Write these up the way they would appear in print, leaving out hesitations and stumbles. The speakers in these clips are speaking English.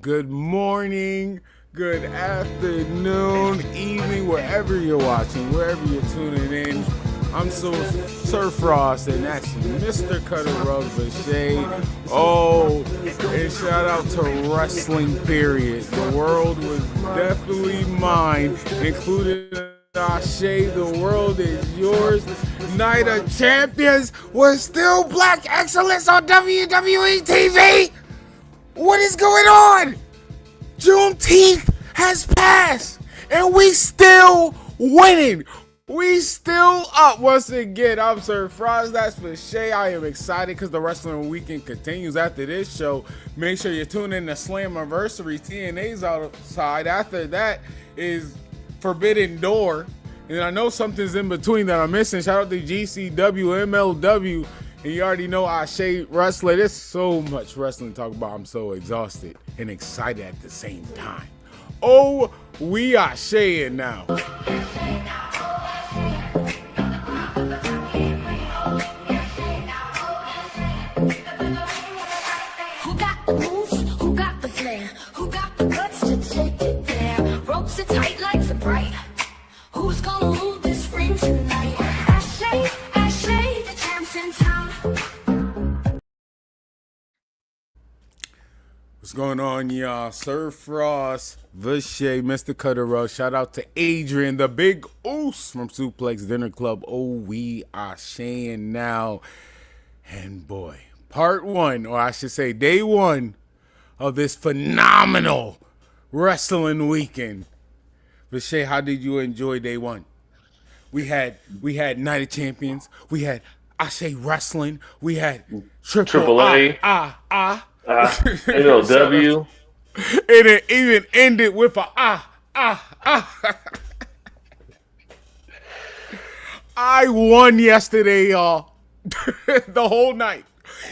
Good morning, good afternoon, evening, wherever you're watching, wherever you're tuning in. I'm Sir Frost, and that's Mr. Cutter Rug Shade. Oh, and shout out to Wrestling Period. The world was definitely mine, including Ashe. The world is yours. Night of Champions was still Black Excellence on WWE TV. What is going on? Juneteenth has passed, and we still winning. We still up once again. I'm Sir Frost. That's for Shay. I am excited because the wrestling weekend continues after this show. Make sure you tune in to Slammiversary. TNA's outside. After that is Forbidden Door. And I know something's in between that I'm missing. Shout out to GCW, MLW. And you already know Ashe Wrestler. There's so much wrestling to talk about. I'm so exhausted and excited at the same time. Oh, we are Ashe now. Who got the moves? Who got the flair? Who got the guts to take it there? Ropes are tight, lights are bright. Who's gonna rule this ring tonight? Ashe, the champ's in town. What's going on, y'all? Sir Frost, Vishay, Mr. Cutter Rug. Shout out to Adrian, the big oos from Suplex Dinner Club. Oh, we are Shane now. And boy, part one, or I should say day one of this phenomenal wrestling weekend. Vishay, how did you enjoy day one? We had Night of Champions. We had Ashe Wrestling. We had Triple A. MLW. And it even ended with a I won yesterday, y'all. The whole night.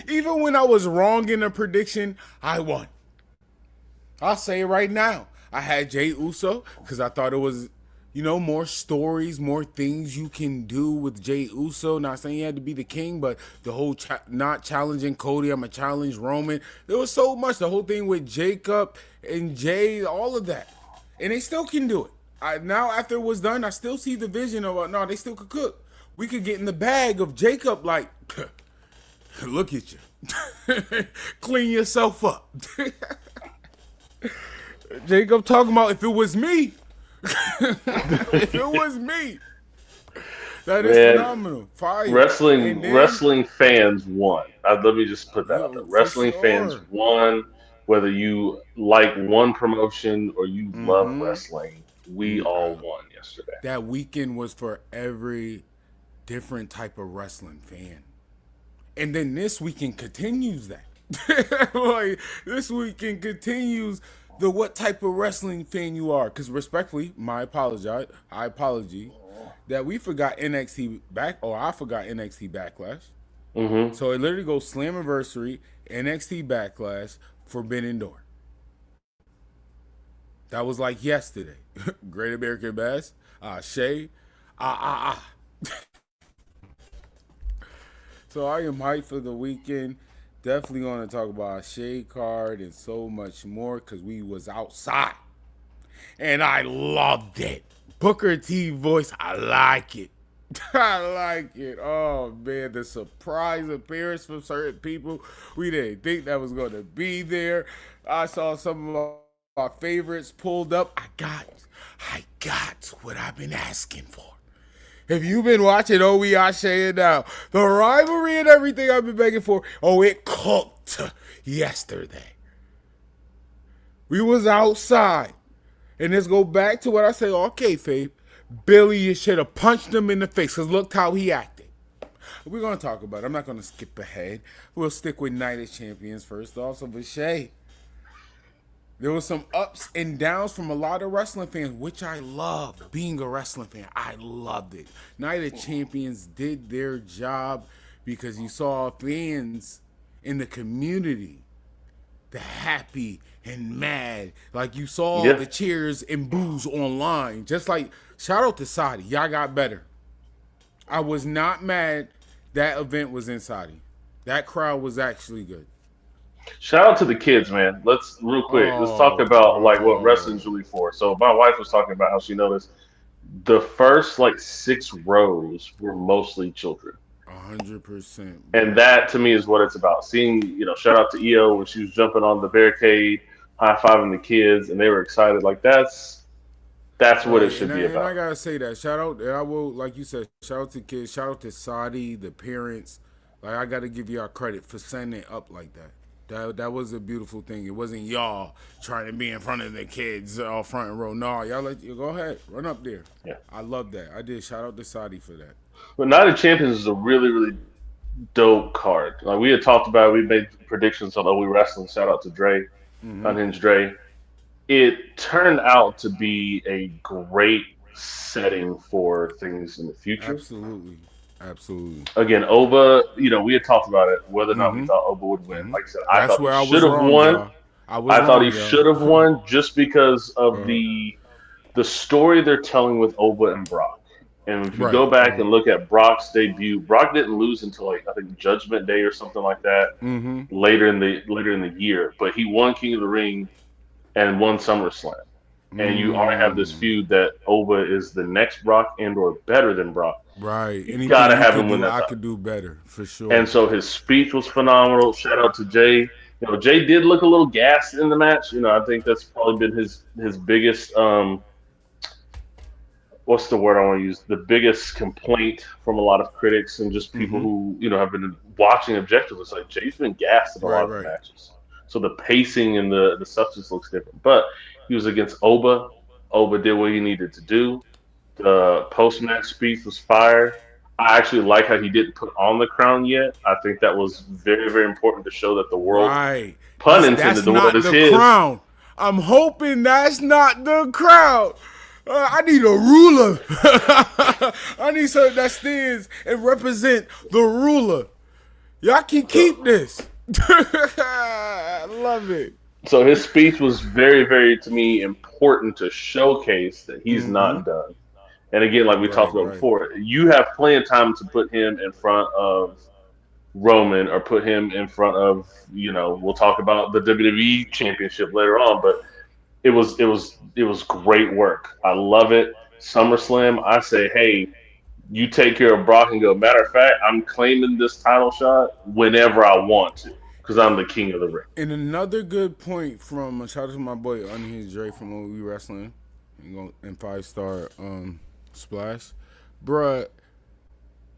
Even when I was wrong in a prediction, I won. I'll say it right now. I had Jey Uso because I thought it was, more stories, more things you can do with Jey Uso. Not saying he had to be the king, but the whole not challenging Cody, I'm going to challenge Roman. There was so much. The whole thing with Jacob and Jay, all of that. And they still can do it. Now, after it was done, I still see the vision of, no, they still could cook. We could get in the bag of Jacob, like, look at you. Clean yourself up. Jacob talking about if it was me. If it was me. That is phenomenal. Fire. Wrestling fans won. Let me just put that out there. Wrestling fans won. Whether you like one promotion or you love wrestling, we all won yesterday. That weekend was for every different type of wrestling fan. And then this weekend continues that. Like, this weekend continues the what type of wrestling fan you are. Because respectfully, I apology that we forgot NXT I forgot NXT Backlash. Mm-hmm. So it literally goes Slammiversary, NXT Backlash, Forbidden Door. That was like yesterday. Great American Bash, Shay, So I am hyped for the weekend. Definitely going to talk about a Shade card and so much more because we was outside. And I loved it. Booker T voice, I like it. I like it. Oh, man, the surprise appearance from certain people. We didn't think that was going to be there. I saw some of our favorites pulled up. I got what I've been asking for. If you've been watching Oh We Ashe Now, the rivalry and everything I've been begging for, it cooked yesterday. We was outside. And let's go back to what I say, okay, Faith. Billy, you should have punched him in the face because look how he acted. We're going to talk about it. I'm not going to skip ahead. We'll stick with Night of Champions first off. So, Vishay, there was some ups and downs from a lot of wrestling fans, which I love. Being a wrestling fan, I loved it. Night of Champions did their job because you saw fans in the community, the happy and mad. Like you saw the cheers and boos online. Just like, shout out to Saudi. Y'all got better. I was not mad that event was in Saudi. That crowd was actually good. Shout out to the kids, man. Let's real quick. Let's talk Oh, about like what wrestling's bro. really for. So my wife was talking about how she noticed the first like 6 rows were mostly children. 100%, And bro. that to me is what it's about. Seeing, shout out to EO when she was jumping on the barricade, high fiving the kids, and they were excited. Like that's what it Right, should and be I about. gotta say that shout out. I will, like you said, shout out to kids, shout out to Saudi, the parents. Like I gotta give y'all credit for setting it up like that. That was a beautiful thing. It wasn't y'all trying to be in front of the kids all front and row. No, y'all let you go ahead, run up there. Yeah. I love that. I did shout out to Saudi for that. But Night of Champions is a really, really dope card. Like we had talked about, we made predictions on We Wrestling. Shout out to Dre, Unhinged Dre. It turned out to be a great setting for things in the future. Absolutely, absolutely. Again, Oba, we had talked about it, whether or not we thought Oba would win. Like I said, I That's thought he where I should was have wrong, won. y'all. I was I thought he wrong, y'all. should have won just because of the story they're telling with Oba and Brock. And if you go Right. back and look at Brock's debut, Brock didn't lose until like I think Judgment Day or something like that later in the year. But he won King of the Ring and won SummerSlam. And you already have this feud that Oba is the next Brock and or better than Brock. Right. You Anything gotta you have could him win do, that I title. could do better for And sure. so his speech was phenomenal. Shout out to Jay. Jay did look a little gassed in the match. I think that's probably been his biggest what's the word I want to use? The biggest complaint from a lot of critics and just people who have been watching objectively. It's like Jay's been gassed in a lot Right. of the Right. matches, so the pacing and the substance looks different. But he was against Oba. Oba did what he needed to do. The post match speech was fire. I actually like how he didn't put on the crown yet. I think that was very, very important to show that the world, Right. pun That's intended, the world not is the his. crown. I'm hoping that's not the crown. I need a ruler. I need something that stands and represent the ruler. Y'all can So, keep this. I love it. so his speech was very, very to me important to showcase that he's not done. And again, like we talked Right. about Right. before, you have plenty of time to put him in front of Roman or put him in front of, we'll talk about the WWE championship later on, but it was great work. I love it. SummerSlam, I say, hey, you take care of Brock and go. Matter of fact, I'm claiming this title shot whenever I want to because I'm the king of the ring. And another good point from shout out to my boy Unhinged Dre from OH We Wrestling and 5-star splash. Bruh,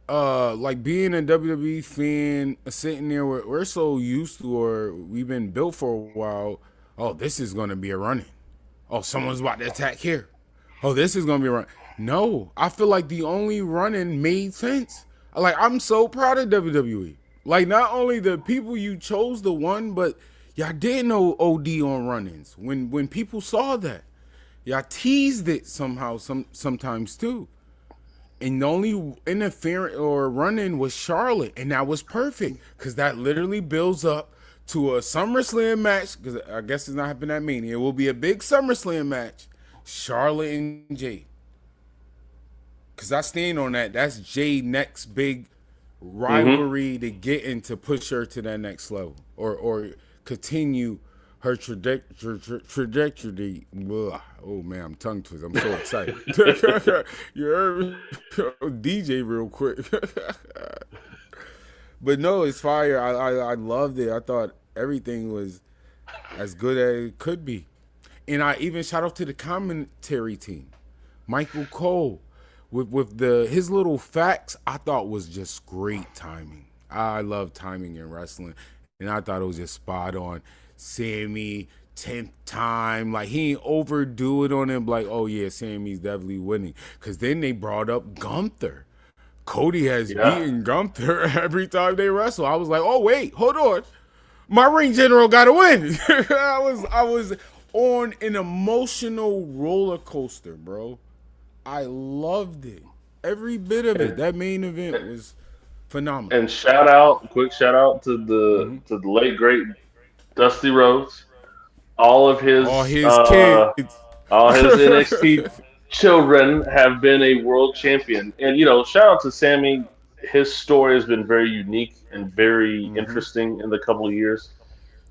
like being a WWE fan, sitting there, we're so used to, or we've been built for a while. Oh, this is gonna be a running. Oh, someone's about to attack here. Oh, this is gonna be a run. No, I feel like the only running made sense. Like I'm so proud of WWE. Like not only the people you chose to won, but y'all did know OD on run-ins. When people saw that, y'all teased it somehow, sometimes too. And the only interference or run-in was Charlotte, and that was perfect because that literally builds up to a SummerSlam match. Because I guess it's not happening at Mania. It will be a big SummerSlam match. Charlotte and Jade. Because I stand on that. That's Jade next big Mm-hmm. rivalry to get into push her to that next level or continue her trajectory. Blah. Oh man, I'm tongue twisted. I'm so excited. You heard me? DJ real quick. But no, it's fire. I loved it. I thought everything was as good as it could be. And I even shout out to the commentary team. Michael Cole with his little facts, I thought was just great timing. I love timing in wrestling, and I thought it was just spot on. Sammy 10th time, like he ain't overdo it on him. Like, oh yeah, Sammy's definitely winning. Cause then they brought up Gunther. Cody has Yeah. beaten Gunther every time they wrestle. I was like, oh wait, hold on, my ring general got to win. I was on an emotional roller coaster, bro. I loved it. Every bit of it. And, That main event was phenomenal. and quick shout out to the late great Dusty Rhodes. All of All his his kids. all his NXT children have been a world champion. And shout out to Sammy. His story has been very unique and very interesting in the couple of years.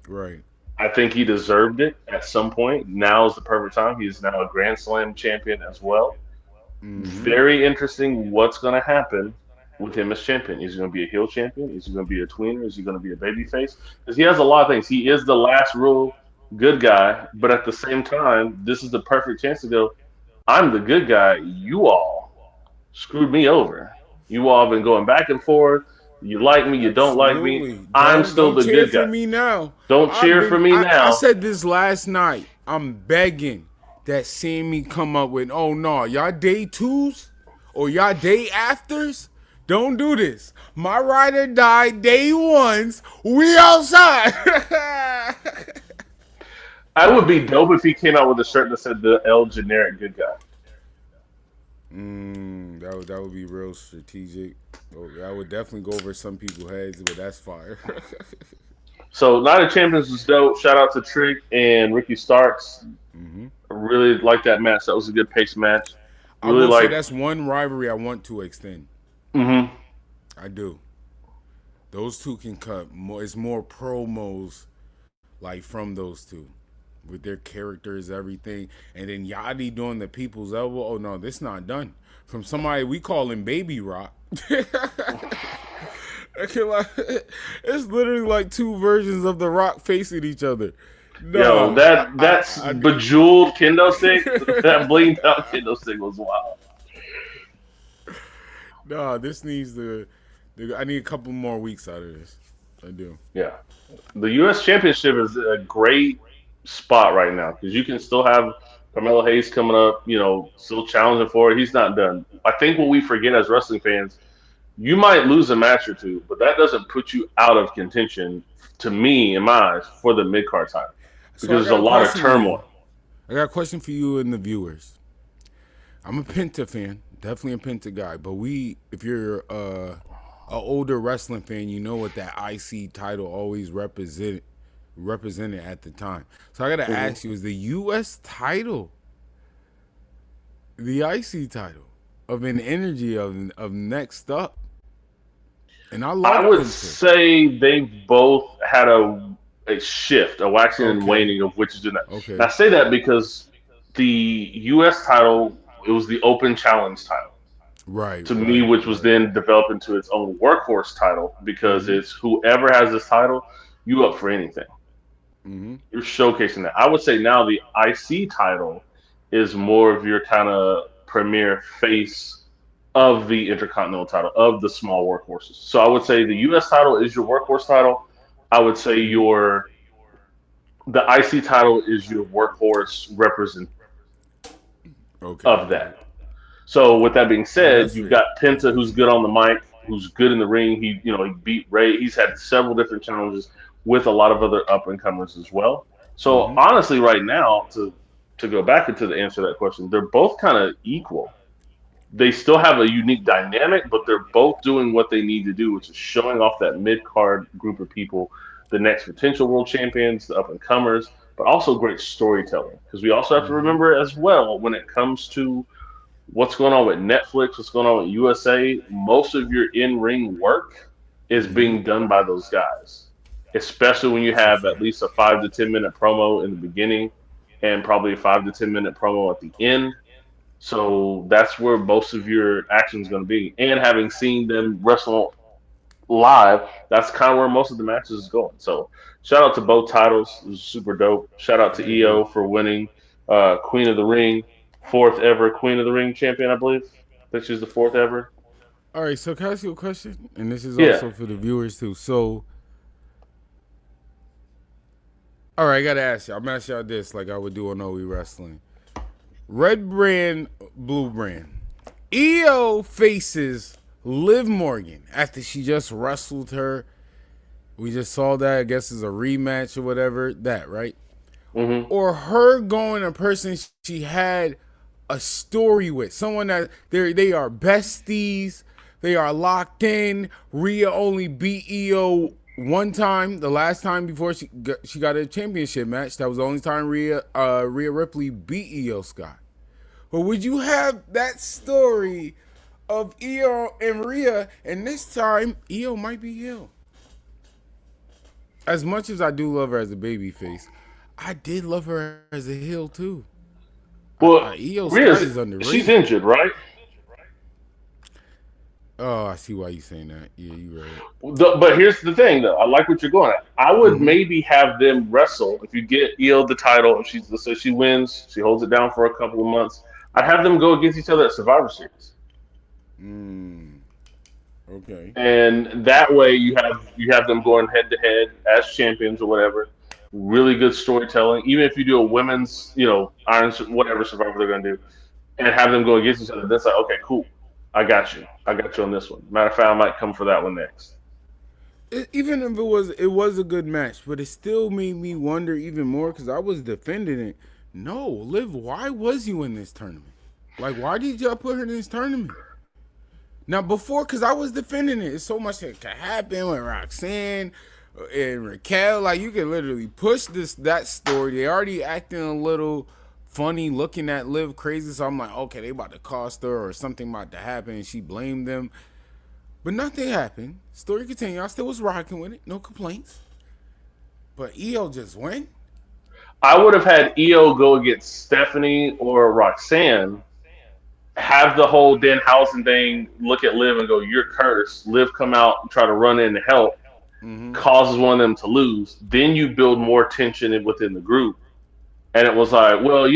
Right. I think he deserved it at some point. Now is the perfect time. He is now a Grand Slam champion as well. Mm-hmm. Very interesting what's going to happen with him as champion. Is he going to be a heel champion? Is he going to be a tweener? Is he going to be a baby face? Because he has a lot of things. He is the last real good guy, but at the same time, this is the perfect chance to go, I'm the good guy. You all screwed me over. You all have been going back and forth. You like me, you don't like me. Absolutely. I'm still Don't the cheer good for guy. me now. Don't cheer for me I now. said this last night. I'm begging that Sammy come up with, oh no, y'all day twos or y'all day afters. Don't do this. My ride or die day ones. We outside. I would be dope if he came out with a shirt that said the L generic good guy. That would be real strategic. Oh, that would definitely go over some people's heads, but that's fire. So Night of Champions was dope. Shout out to Trick and Ricky Starks. I really like that match. That was a good pace match. I Really will say like. that's one rivalry I want to extend. Hmm. I do. Those two can cut more. It's more promos like from those two with their characters, everything, and then Yachty doing the people's elbow. Oh no, this not done from somebody we call him Baby Rock. It's literally like two versions of the Rock facing each other. Yo, No, that's I bejeweled kendo stick. That blinged out kendo stick was wild. no. This needs to. I need a couple more weeks out of this. I do. Yeah, the U.S. Championship is a great spot right now because you can still have Carmelo Hayes coming up. Still challenging for it. He's not done. I think what we forget as wrestling fans, you might lose a match or two, but that doesn't put you out of contention. To me, in my eyes, for the mid card title So I because there's got a a lot of question for you. turmoil. I got a question for you and the viewers. I'm a Penta fan, definitely a Penta guy. But if you're a older wrestling fan, you know what that IC title always represented at the time. So I gotta Mhm. ask you: is the U.S. title the IC title of an energy of next up? And I I love would Penta. say they both had a shift, a waxing and Okay, waning of which is doing that. And I okay, say that because the U.S. title, it was the Open Challenge title right, to me, right, which was right. then developed into its own workhorse title because it's whoever has this title, you up for anything. You're showcasing that. I would say now the IC title is more of your kind of premier face of the Intercontinental title, of the small workhorses. So I would say the US title is your workhorse title. I would say the IC title is your workhorse represent Okay, of okay. that. So with that being No, said, that's you've fair. got That's Penta who's definitely good fair. on the mic, who's good in the ring. He beat Ray. He's had several different challenges with a lot of other up and comers as well. So honestly, right now, to go back into the answer to that question, they're both kind of equal. They still have a unique dynamic, but they're both doing what they need to do, which is showing off that mid card group of people, the next potential world champions, the up and comers, but also great storytelling. Because we also have to remember as well when it comes to what's going on with Netflix, what's going on with USA, most of your in ring work is being done by those guys. Especially when you That's a have at fact. least a 5 to 10 minute promo in the beginning and probably a 5 to 10 minute promo at the end. So that's where most of your action is going to be. And having seen them wrestle live, that's kind of where most of the matches is going. So shout out to both titles. It was super dope. Shout out I to agree. EO for winning Queen of the Ring, fourth ever Queen of the Ring champion, I believe. I think she's the fourth ever. All right, so can I ask you a question? And this is Yeah. also for the viewers too. So, all right, I gotta ask you. I'm gonna ask y'all this, like I would do on OE Wrestling. Red brand, blue brand. EO faces Liv Morgan after she just wrestled her. We just saw that. I guess is a rematch or whatever. That right? Hmm. Or her going a person she had a story with, someone that they are besties, they are locked in. Rhea only beat EO one time, the last time before she got a championship match. That was the only time Rhea Ripley beat EO Scott. But would you have that story of EO and Rhea, and this time EO might be ill? As much as I do love her as a baby face, I did love her as a heel too. Well, Io Sky Rhea's is she's underrated. injured, right? Oh, I see why you saying that. Yeah, you right. But here's the thing, though. I like what you're going at. I would maybe have them wrestle if you get Io the title. If she's let's say she wins, she holds it down for a couple of months. I'd have them go against each other at Survivor Series, Mm, okay. and that way you have them going head to head as champions or whatever. Really good storytelling. Even if you do a women's, Iron whatever Survivor they're gonna do, and have them go against each other, that's like okay, cool. I got you. I got you on this one. Matter of fact, I might come for that one next. Even if it was a good match, but it still made me wonder even more because I was defending it. No, Liv, why was you in this tournament? Like, why did y'all put her in this tournament? Now, before, because I was defending it, it's so much that could happen with Roxanne and Raquel. Like, you can literally push that story. They already acting a little funny, looking at Liv crazy. So I'm like, okay, they about to cost her or something about to happen. And she blamed them. But nothing happened. Story continued. I still was rocking with it. No complaints. But EO just went. I would have had Io go against Stephanie or Roxanne, have the whole Denhausen thing, look at Liv and go, "You're cursed." Liv come out and try to run in to help, causes one of them to lose. Then you build more tension within the group, and it was like, well,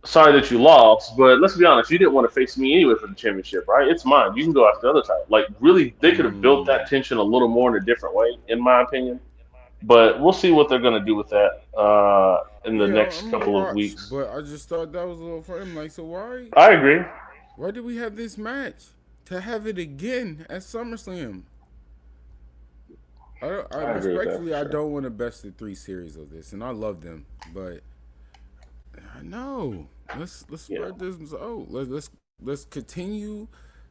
sorry that you lost, but let's be honest, you didn't want to face me anyway for the championship, right? It's mine. You can go after the other title. Like, really, they could have built that tension a little more in a different way, in my opinion. But we'll see what they're going to do with that in the Yeah, next I'm gonna couple of watch. weeks. But I just thought that was a little funny. I'm like, so why? I agree. Why did we have this match to have it again at SummerSlam? I I agree with that for respectfully, I sure. don't want a best of three series of this, and I love them, but no, let's Yeah. spread this out. Let's continue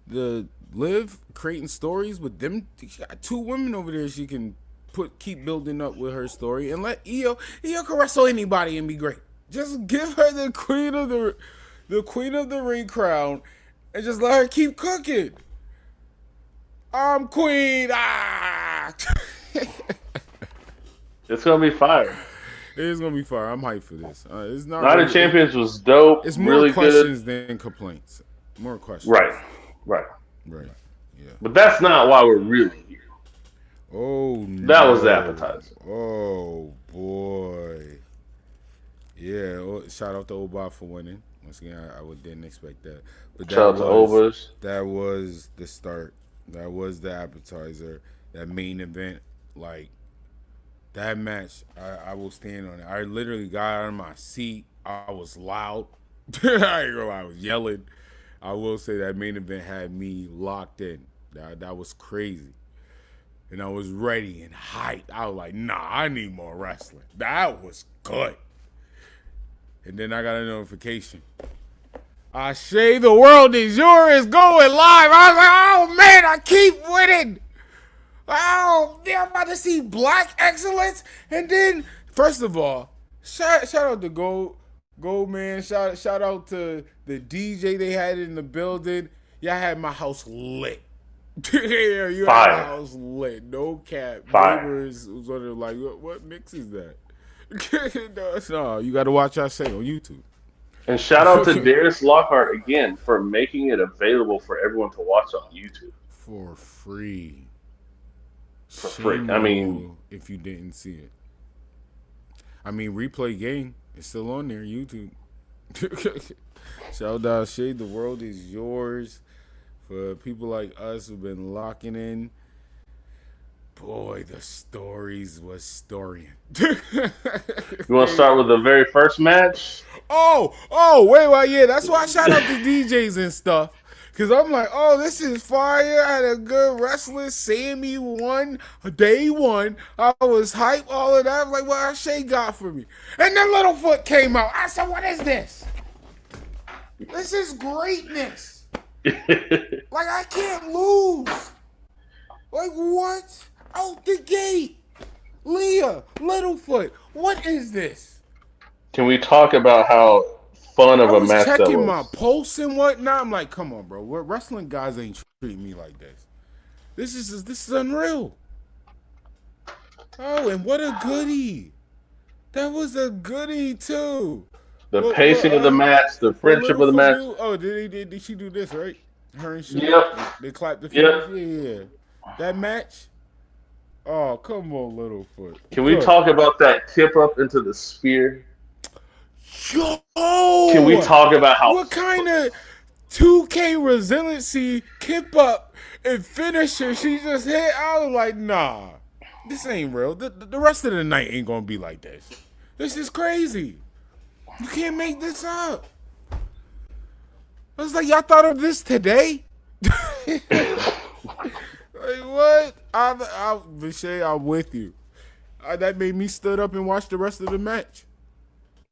the Live creating stories with them. She got two women over there. She can keep building up with her story, and let Io can wrestle anybody and be great. Just give her the queen of the ring crown, and just let her keep cooking. I'm queen. Ah. It's going to be fire. It is gonna be fire. I'm hyped for this. It's not Night of really. Champions was dope, It's more really good. questions than complaints. More questions. Right, right. Right. Yeah. But that's not why we're really here. Oh That was the no. appetizer. Oh boy. Yeah. Shout out to Obama for winning. Once again, I didn't expect that, but Shout out to Overs. that was the start. That was the appetizer. That main event, like that match, I will stand on it. I literally got out of my seat. I was loud. I ain't gonna lie, I was yelling. I will say that main event had me locked in. That was crazy. And I was ready and hyped. I was like, nah, I need more wrestling. That was good. And then I got a notification. Shay, the world is yours, going live. I was like, oh man, I keep winning. Oh, yeah, I'm about to see Black Excellence. And then, first of all, shout out to Gold Man. Shout out to the DJ they had in the building. Y'all had my house lit. Yeah, you had my Fire. house lit. No cap. Fire. Neighbors was sort of like, what mix is that? No, you got to watch I say on YouTube. And shout out to Darius Lockhart again for making it available for everyone to watch on YouTube For free. for free. Shame I on mean, you if you didn't see it. I mean, replay game is still on there, YouTube. Shout out Shade, the world is yours. For people like us who've been locking in, boy, the stories was storying. you want to start with the very first match? Wait, yeah, that's why I shout out the DJs and stuff. Cause I'm like, oh, this is fire. I had a good wrestler. Sammy won day one. I was hype, all of that. I'm like, what Shay got for me? And then Littlefoot came out. I said, what is this? This is greatness. Like, I can't lose. Like, what? Out the gate. Leah, Littlefoot, what is this? Can we talk about how fun of I a was match that checking my was? pulse and whatnot. I'm like, come on, bro. Wrestling guys ain't treating me like this. This is unreal. Oh, and what a goodie! That was a goodie too. The What what pacing of the uh match, the what friendship of the Littlefoot match. do? Oh, did she do this right? Her and Sugar, Yep. they clapped the Yep. fingers. Yeah. That match. Oh, come on, Littlefoot. Can we Good. talk about that tip up into the spear? Can we Yo, talk about how what kind of 2K resiliency kip up and finisher she just hit? I was like, nah, this ain't real. The rest of the night ain't gonna be like this. This is crazy. You can't make this up. I was like, y'all thought of this today? Like what? Vishay, I'm with you. That made me stood up and watch the rest of the match.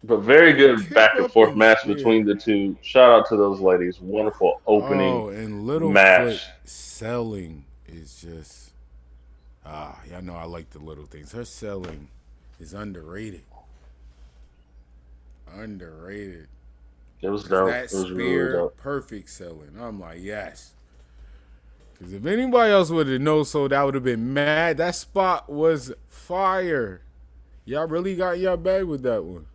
but very good Kip back and up forth and match between spear. the two. Shout out to those ladies. Wonderful opening Oh, and match. Littlefoot selling is just y'all know I like the little things. Her selling is underrated. Underrated. It was Cause dope. that It was really, really spear, dope. perfect selling. I'm like, yes. Cause if anybody else would have known so, that would have been mad. That spot was fire. Y'all really got y'all bag with that one.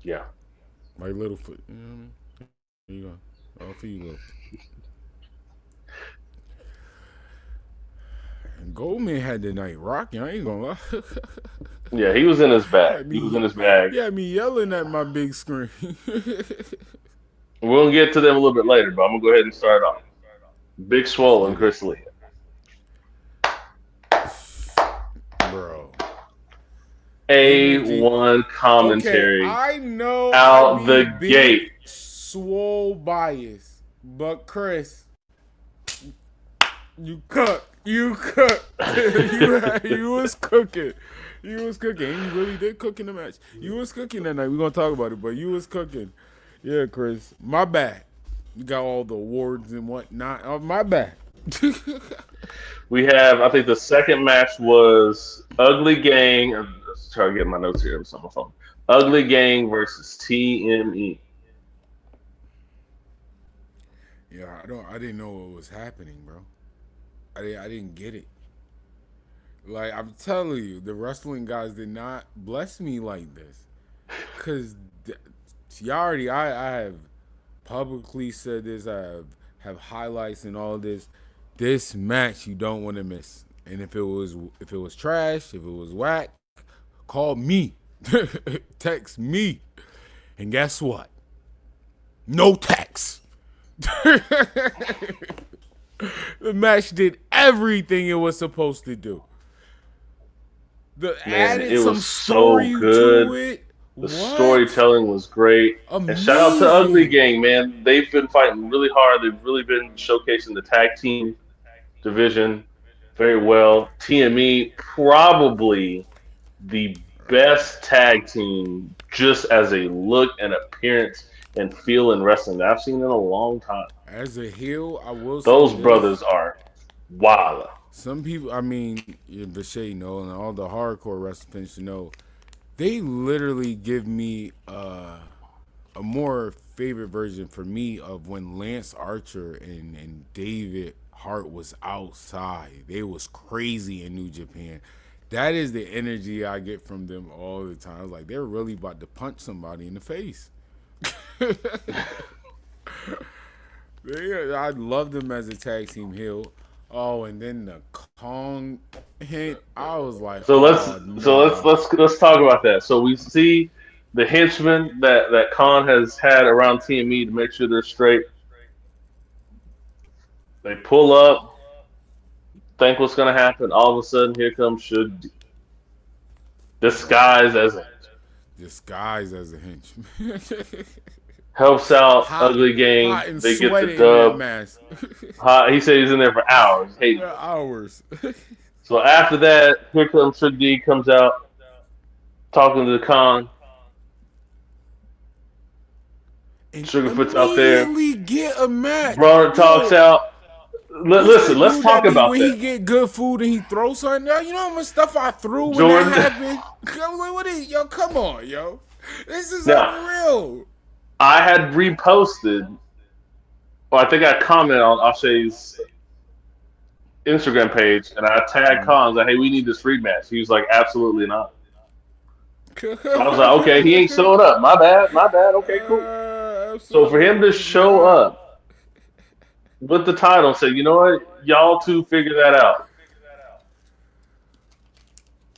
Yeah. Like Littlefoot. You know what I mean? Here you go. All for you, Little. And Goldman had the night rocking. I ain't gonna lie. Yeah, he was in his bag. Had He was in me, his bag. he had me yelling at my big screen. We'll get to them a little bit later, but I'm gonna go ahead and start off. Big Let's Swole and get it. Chris Lee. Bro. Energy. A1 Okay, commentary I know I out be the big gate. swole bias, but Chris, you cook. You cook. you was cooking. You was cooking. And you really did cook in the match. You was cooking that night. We're gonna talk about it, but you was cooking. Yeah, Chris. My bad. You got all the awards and whatnot. Oh, my bad. We have, I think the second match was Ugly Gang. Let's try to get my notes here. It's on my phone. Ugly Gang versus TME. Yeah, I didn't know what was happening, bro. I didn't get it. Like I'm telling you, the wrestling guys did not bless me like this. Cause y'all already, I have publicly said this. I have highlights and all this. This match you don't want to miss. And if it was trash, if it was whack, call me, text me, and guess what? No text. The match did everything it was supposed to do. The Man, added it some was so story to good. it. The What? storytelling was great. And shout out to Ugly Amazing. Gang, man. They've been fighting really hard. They've really been showcasing the tag team division very well. TME, probably the best tag team just as a look and appearance and feel in wrestling that I've seen in a long time. As a heel, I will say Those this. brothers are wild. Some people, I mean, Bashay know, and all the hardcore wrestling fans should know, they literally give me a more favorite version for me of when Lance Archer and David Hart was outside. They was crazy in New Japan. That is the energy I get from them all the time. I was like, they're really about to punch somebody in the face. I love them as a tag team heel. Oh, and then the Kong hint, I was like, So let's oh so let's no. let's let's talk about that. So we see the henchmen that Khan has had around TME to make sure they're straight. They pull up, think what's gonna happen. All of a sudden, here comes Should disguised as a Disguised as a henchman. helps out hot, Ugly Gang. hot and They get the sweaty in that dub. mask. He said he's in there for hours. Hey, Hours. so after that, here comes Should comes out talking to the Khan. And Sugarfoot's out there. immediately get a match. Broner talks Yo, out. what's the Listen, let's dude talk that be about when he that. get good food and he throws something out? You know how much stuff I threw when that Jordan. happened? I'm like, what is, yo, come on, yo. This is Now, unreal. I had reposted, or I think I commented on Ashay's Instagram page, and I tagged Khan. I was like, "Hey, we need this rematch." He was like, "Absolutely not." So I was like, "Okay, he ain't showing up. My bad, my bad. Okay, cool." So for him to Absolutely show not. up with the title and say, "You know what? Y'all two figure that out."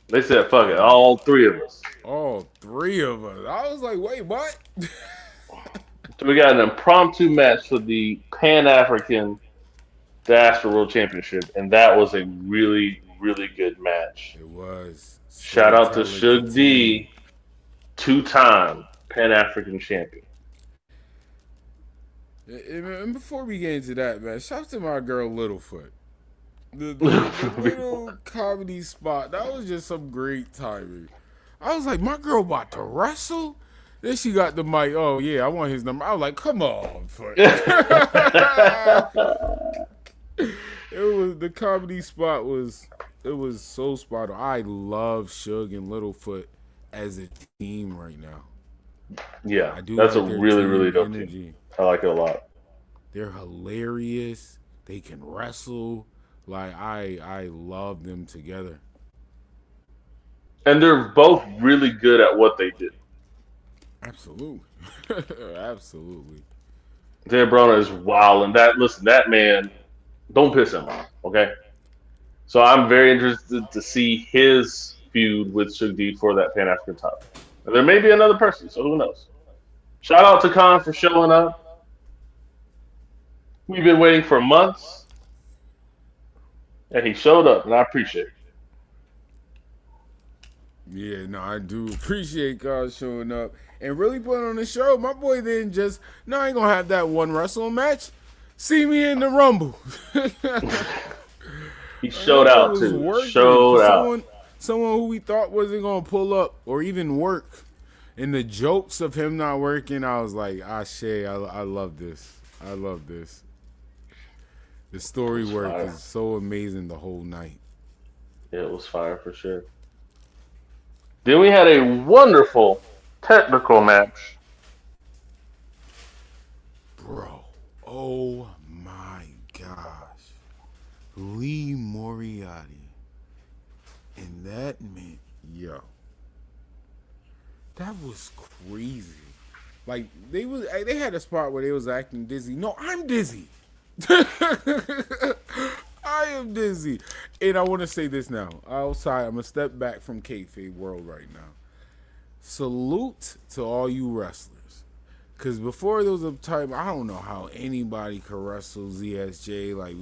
They said, "Fuck it, all three of us." All three of us. I was like, wait, what? So we got an impromptu match for the Pan African Diaspora World Championship, and that was a really, really good match. It was. Shout out to Storyteller Suge continued. D, two-time Pan African champion. And before we get into that, man, shout out to my girl Littlefoot. The little comedy spot, that was just some great timing. I was like, my girl about to wrestle? Then she got the mic. Oh, yeah, I want his number. I was like, come on, Foot. It was the comedy spot it was so spot on. I love Suge and Littlefoot as a team right now. Yeah, I do that's a like their really, team really dope energy. team. I like it a lot. They're hilarious. They can wrestle. Like I love them together. And they're both really good at what they do. Absolutely. Absolutely. Dan Broner is wild, and that man, don't piss him off, okay? So I'm very interested to see his feud with Suge D for that Pan African title. And there may be another person, so who knows? Shout out to Khan for showing up. We've been waiting for months, and he showed up, and I appreciate it. Yeah, no, I do appreciate God showing up and really putting on the show. My boy didn't just, no, I ain't gonna have that one wrestling match. See me in the Rumble. He showed out too. Showed out. Someone who we thought wasn't gonna pull up or even work. And the jokes of him not working, I was like, Shay, I love this. I love this. The story work fire. is so amazing the whole night. Yeah, it was fire for sure. Then we had a wonderful technical match. Bro, oh my gosh. Lee Moriarty. And that meant, yo. That was crazy. Like they had a spot where they was acting dizzy. No, I'm dizzy. I am dizzy. And I want to say this now. Outside, I'm going to step back from kayfabe world right now. Salute to all you wrestlers. Because before there was a time, I don't know how anybody could wrestle ZSJ. Like,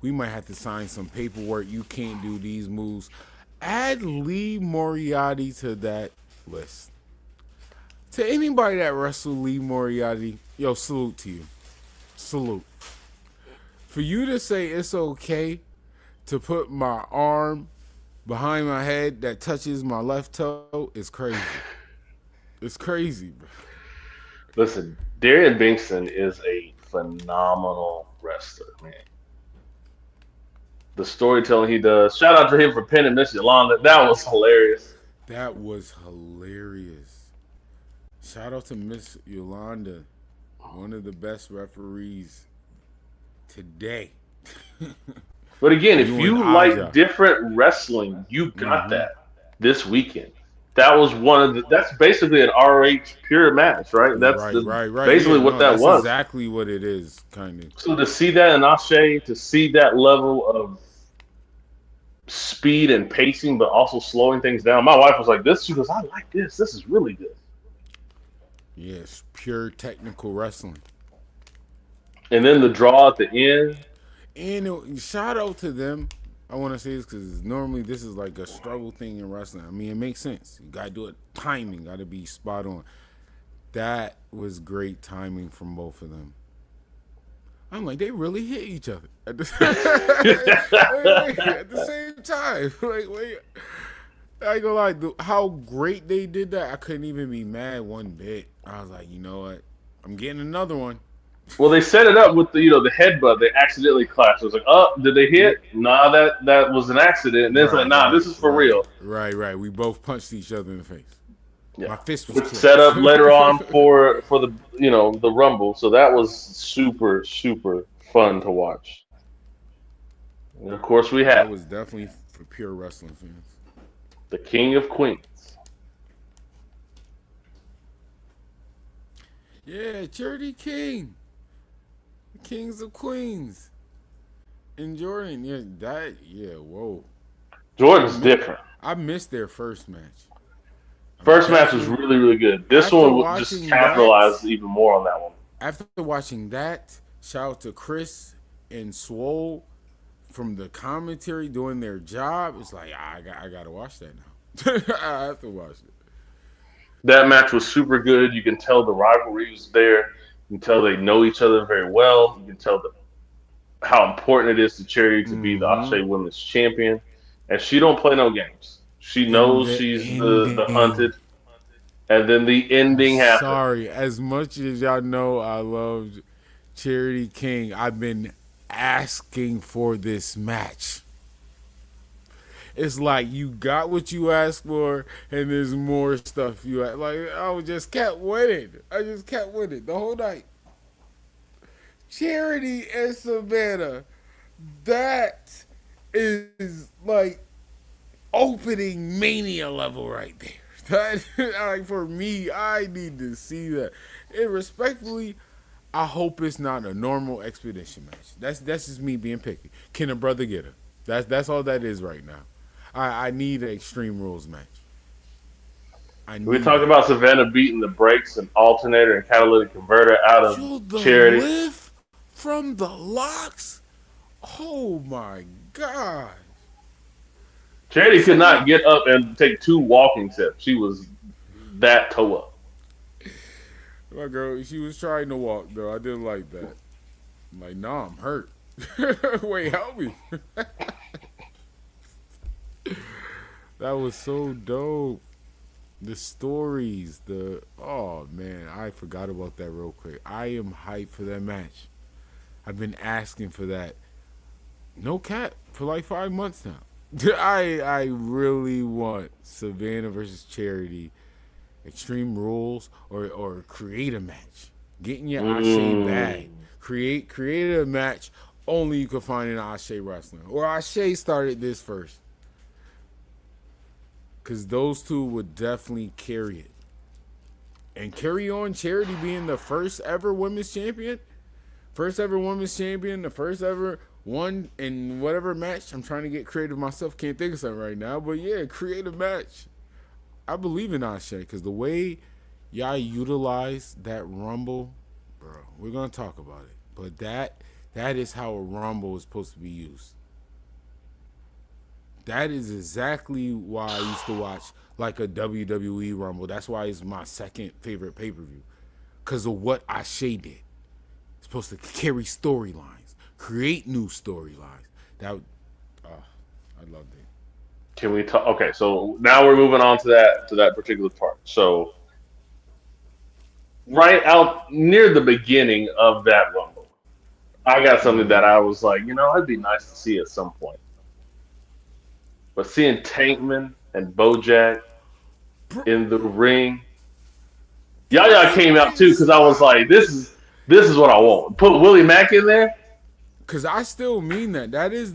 we might have to sign some paperwork. You can't do these moves. Add Lee Moriarty to that list. To anybody that wrestled Lee Moriarty, yo, salute to you. Salute. For you to say it's okay to put my arm behind my head that touches my left toe is crazy. It's crazy, bro. Listen, Darian Bingston is a phenomenal wrestler, man. The storytelling he does. Shout out to him for pinning Miss Yolanda. That was hilarious. That was hilarious. Shout out to Miss Yolanda, one of the best referees today. But again, if You you and like Aja. different wrestling, you got that this weekend. That was one of the. That's basically an ROH pure match, right? That's Right. basically Yeah, what no, that that's was. exactly what it is, kind of. So to see that in Ashe, to see that level of speed and pacing, but also slowing things down. My wife was like, "This." She goes, "I like this. This is really good." Yes, pure technical wrestling. And then the draw at the end. And shout out to them. I want to say this because normally this is like a struggle thing in wrestling. I mean, it makes sense. You got to do it. Timing got to be spot on. That was great timing from both of them. I'm like, they really hit each other at the same time. Like, wait. I ain't gonna lie, how great they did that, I couldn't even be mad one bit. I was like, you know what? I'm getting another one. Well, they set it up with the the headbutt. They accidentally clashed. It was like, oh, did they hit? Nah, that was an accident. And then it's like, nah, this is for real. Right. We both punched each other in the face. Yeah. My fist was It's set up later on for the the Rumble. So that was super fun to watch. And of course, we That have was definitely for pure wrestling fans. the King of Queens. Yeah, Charity King, Kings of Queens, and Jordan. Yeah, that. Yeah, whoa. I Jordan's mi- different. I missed their first match. I'm First match was definitely really, really good. This after one just watching that. capitalized even more on that one. After watching that, shout out to Chris and Swole from the commentary doing their job. It's like I gotta watch that now. I have to watch it. That match was super good. You can tell the rivalry was there. You can tell they know each other very well. You can tell how important it is to Cherry to be the Mm-hmm. Ashe Women's Champion, and she don't play no games. She And knows the she's the ending. hunted, and then the I'm ending happened. sorry. As much as y'all know I love Charity King, I've been asking for this match. It's like you got what you asked for, and there's more stuff you asked. Like I just kept winning. I just kept winning the whole night. Charity and Savannah, that is like opening mania level right there. That like for me, I need to see that. And respectfully, I hope it's not a normal expedition match. That's just me being picky. Can a brother get her? That's all that is right now. I need an Extreme Rules match. I We need talked that. about Savannah beating the brakes and alternator and catalytic converter out of Yo, the Charity. lift from the locks. Oh my god. Charity could not Someone, get up and take two walking steps. She was that toe up. my girl, she was trying to walk though. I didn't like that. I'm like, nah, I'm hurt. Wait, help me. That was so dope. The stories, oh man, I forgot about that real quick. I am hyped for that match. I've been asking for that. No cap for like 5 months now. I really want Savannah versus Charity, Extreme Rules, or create a match. Get in your Ashe bag. Mm. Create a match only you can find in Ashe wrestling. Or Ashe started this first. Cause those two would definitely carry it. And carry on Charity being the first ever women's champion. First ever women's champion, the first ever one in whatever match. I'm trying to get creative myself. Can't think of something right now. But yeah, create a match. I believe in Ashe because the way y'all utilize that Rumble, bro, we're going to talk about it. But that is how a Rumble is supposed to be used. That is exactly why I used to watch like a WWE Rumble. That's why it's my second favorite pay-per-view. Because of what Ashe did. It's supposed to carry storylines, create new storylines. I loved it. Can we talk? Okay, so now we're moving on to that particular part. So right out near the beginning of that rumble, I got something that I was like, it'd be nice to see at some point. But seeing Tankman and Bojack in the ring, Yaya came out too because I was like, this is what I want. Put Willie Mack in there. Cause I still mean that. That is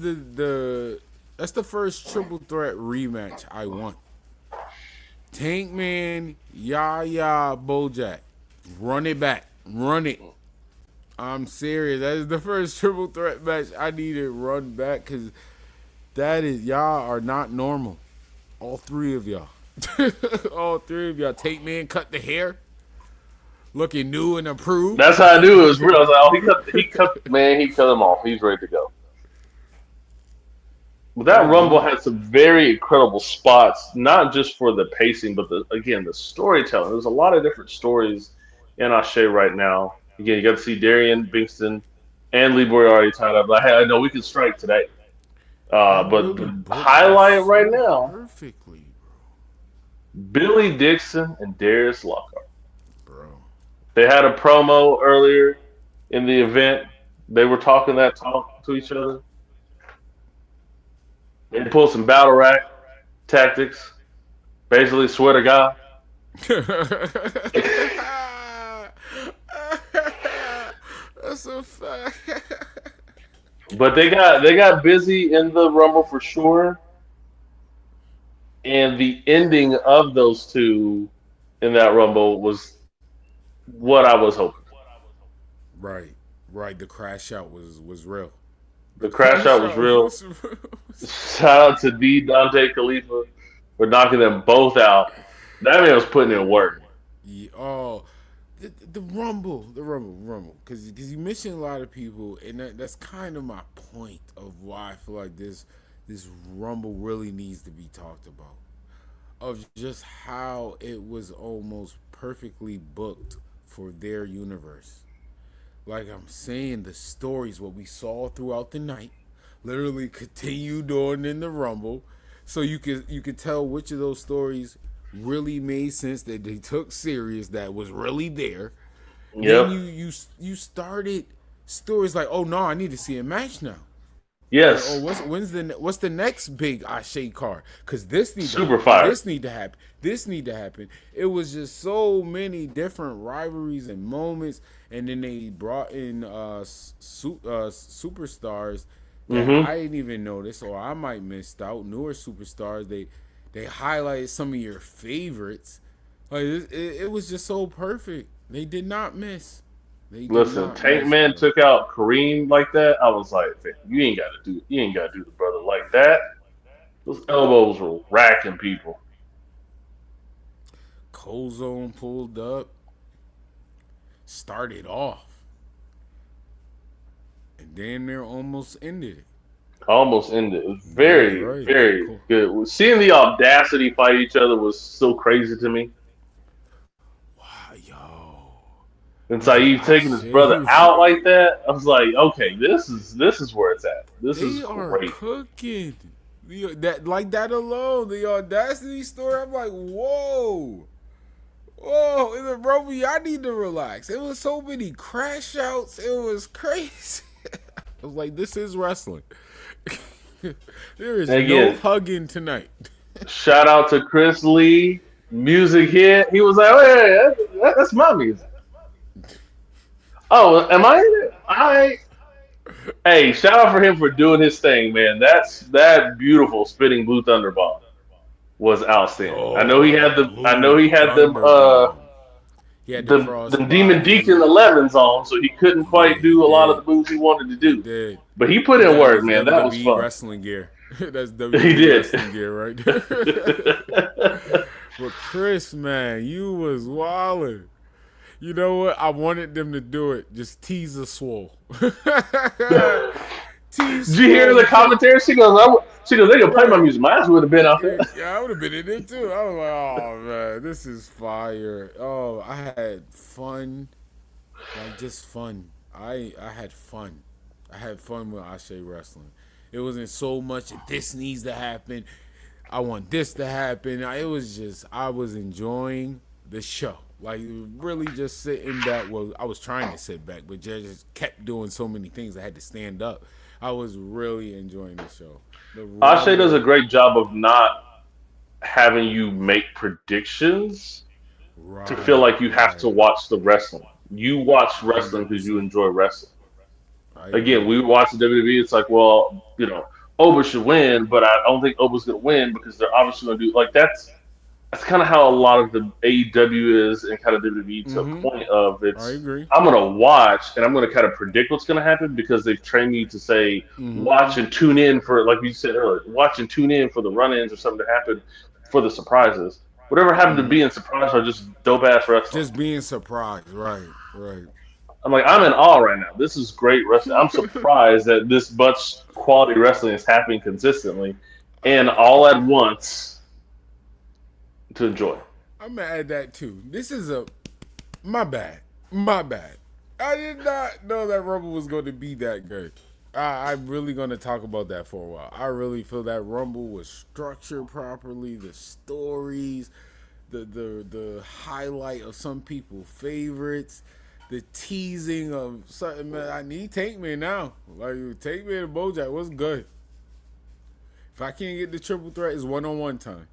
that's the first triple threat rematch I want. Tankman, Yaya, Bojack. Run it back. Run it. I'm serious. That is the first triple threat match I need to run back because y'all are not normal. All three of y'all. All three of y'all. Tankman cut the hair. Looking new and approved. That's how I knew it was real. I was like, oh, he cut him off. He's ready to go. But that That Rumble dude. had some very incredible spots, not just for the pacing, but the storytelling. There's a lot of different stories in Ashe right now. Again, you got to see Darian Bingston and Lee Moriarty tied up. Like, hey, I know we can strike today. They But really the booked that highlight right so now, perfectly, Billy Dixon and Darius Lockhart. bro. They had a promo earlier in the event. They were talking that talk to each other. They pulled some battle rack tactics. Basically, swear to God. Bro. That's a fact. But they got busy in the Rumble for sure, and the ending of those two in that Rumble was what I was hoping for. Right, right. The crash out was real. The The crash crash out was out real. was real. Shout out to D Dante Khalifa for knocking them both out. That man was putting in work. Yeah, oh, the Rumble, Rumble. Because you mentioned a lot of people, and that's kind of my point of why I feel like this Rumble really needs to be talked about. Of just how it was almost perfectly booked for their universe. Like I'm saying, the stories, what we saw throughout the night, literally continued on in the Rumble. So you could tell which of those stories really made sense that they took serious, that was really there. Then Yep. you started stories like, oh no, I need to see a match now. Like, oh, Yes. what's the next big Ashe card? Because this need to Super happen. fire. This need to happen. This need to happen. It was just so many different rivalries and moments, and then they brought in superstars that Mm-hmm. I didn't even notice, or I might missed out. Newer superstars. They highlighted some of your favorites. Like it was just so perfect. They did not miss. They did Listen, not Tank miss, Man bro. took out Kareem like that. I was like, "Fam, you ain't gotta do the brother like that. Those elbows were racking people. Cold pulled up, started off, and damn near almost ended it. Almost ended. It was Yeah, very, right. very Cool. good. Seeing the audacity fight each other was so crazy to me. Wow, yo. And Was it Saeed taking his brother Ashe? out like that, I was like, okay, this is where it's at. This is They are great. cooking. That like that alone, the audacity story. I'm like, whoa, whoa. In the Rumble, I need to relax. It was so many crash outs. It was crazy. I was like, this is wrestling. There is And no again, hugging tonight. shout out to Chris Lee, music hit. He was like, "Hey, that's my music." Oh, am I in it? I Hey, shout out for him for doing his thing, man. That beautiful spinning blue thunder bomb was outstanding. Oh, the I blue know he had them thunder bomb. He had the the Demon Deacon crossbody. 11s on, so he couldn't Yeah, quite he do a lot of did. the moves he wanted to He do. did. But he put He in had work, his man. That was WWE fun. wrestling gear. That's He WWE did. wrestling gear right there. But Chris, man, you was wildin'. You know what? I wanted them to do it. Just tease a swole. Tease Did you hear swole. the commentary? She goes, they gonna play my Right. music. My ass would have been out there. Yeah, I would have been in it too. I was like, oh man, this is fire. Oh, I had fun. Like just fun. I had fun. I had fun with Ashe wrestling. It wasn't so much this needs to happen. I want this to happen. It was just I was enjoying the show. Like really just sitting back. Well, I was trying to sit back, but just kept doing so many things. I had to stand up. I was really enjoying the show. The Ashe does a Rumble, great job of not having you make predictions to feel right, like you have to right, watch the wrestling. You watch wrestling hundred because you percent. enjoy wrestling. I Again, agree. we watch the WWE. It's like, well, Oba should win, but I don't think Oba's going to win because they're obviously going to do like that's kind of how a lot of the AEW is and kind of WWE to a point of I it's agree. I'm gonna watch and I'm gonna kind of predict what's gonna happen because they've trained me to say watch and tune in for like we said earlier, watch and tune in for the run-ins or something to happen for the surprises. Whatever happened to being surprised are just dope ass wrestling. Just being surprised. Right, right. I'm like I'm in awe right now. This is great wrestling. I'm surprised that this much quality wrestling is happening consistently and all at once to enjoy. I'm gonna add that too. This is a my bad. My bad. I did not know that Rumble was going to be that good. I'm really going to talk about that for a while. I really feel that Rumble was structured properly. The stories, the highlight of some people's favorites, the teasing of something. Man, I need Take Me now. Like Take Me and Bojack was good. If I can't get the triple threat, it's 1-on-1 time.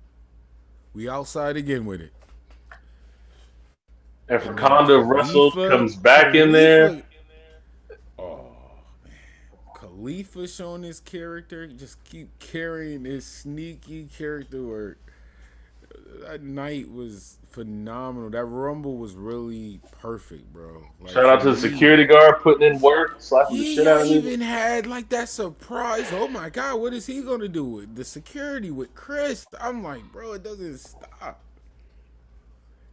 We outside again with it. And And then Wakanda Russell comes back in there. Oh man, Khalifa showing his character, just keep carrying his sneaky character work. That night was phenomenal. That Rumble was really perfect, bro. Like, Shout for out to the me, security guard putting in work, slapping the yeah, shit out y'all of me. even had like that surprise. Oh my God, what is he gonna do with the security with Chris? I'm like, bro, it doesn't stop.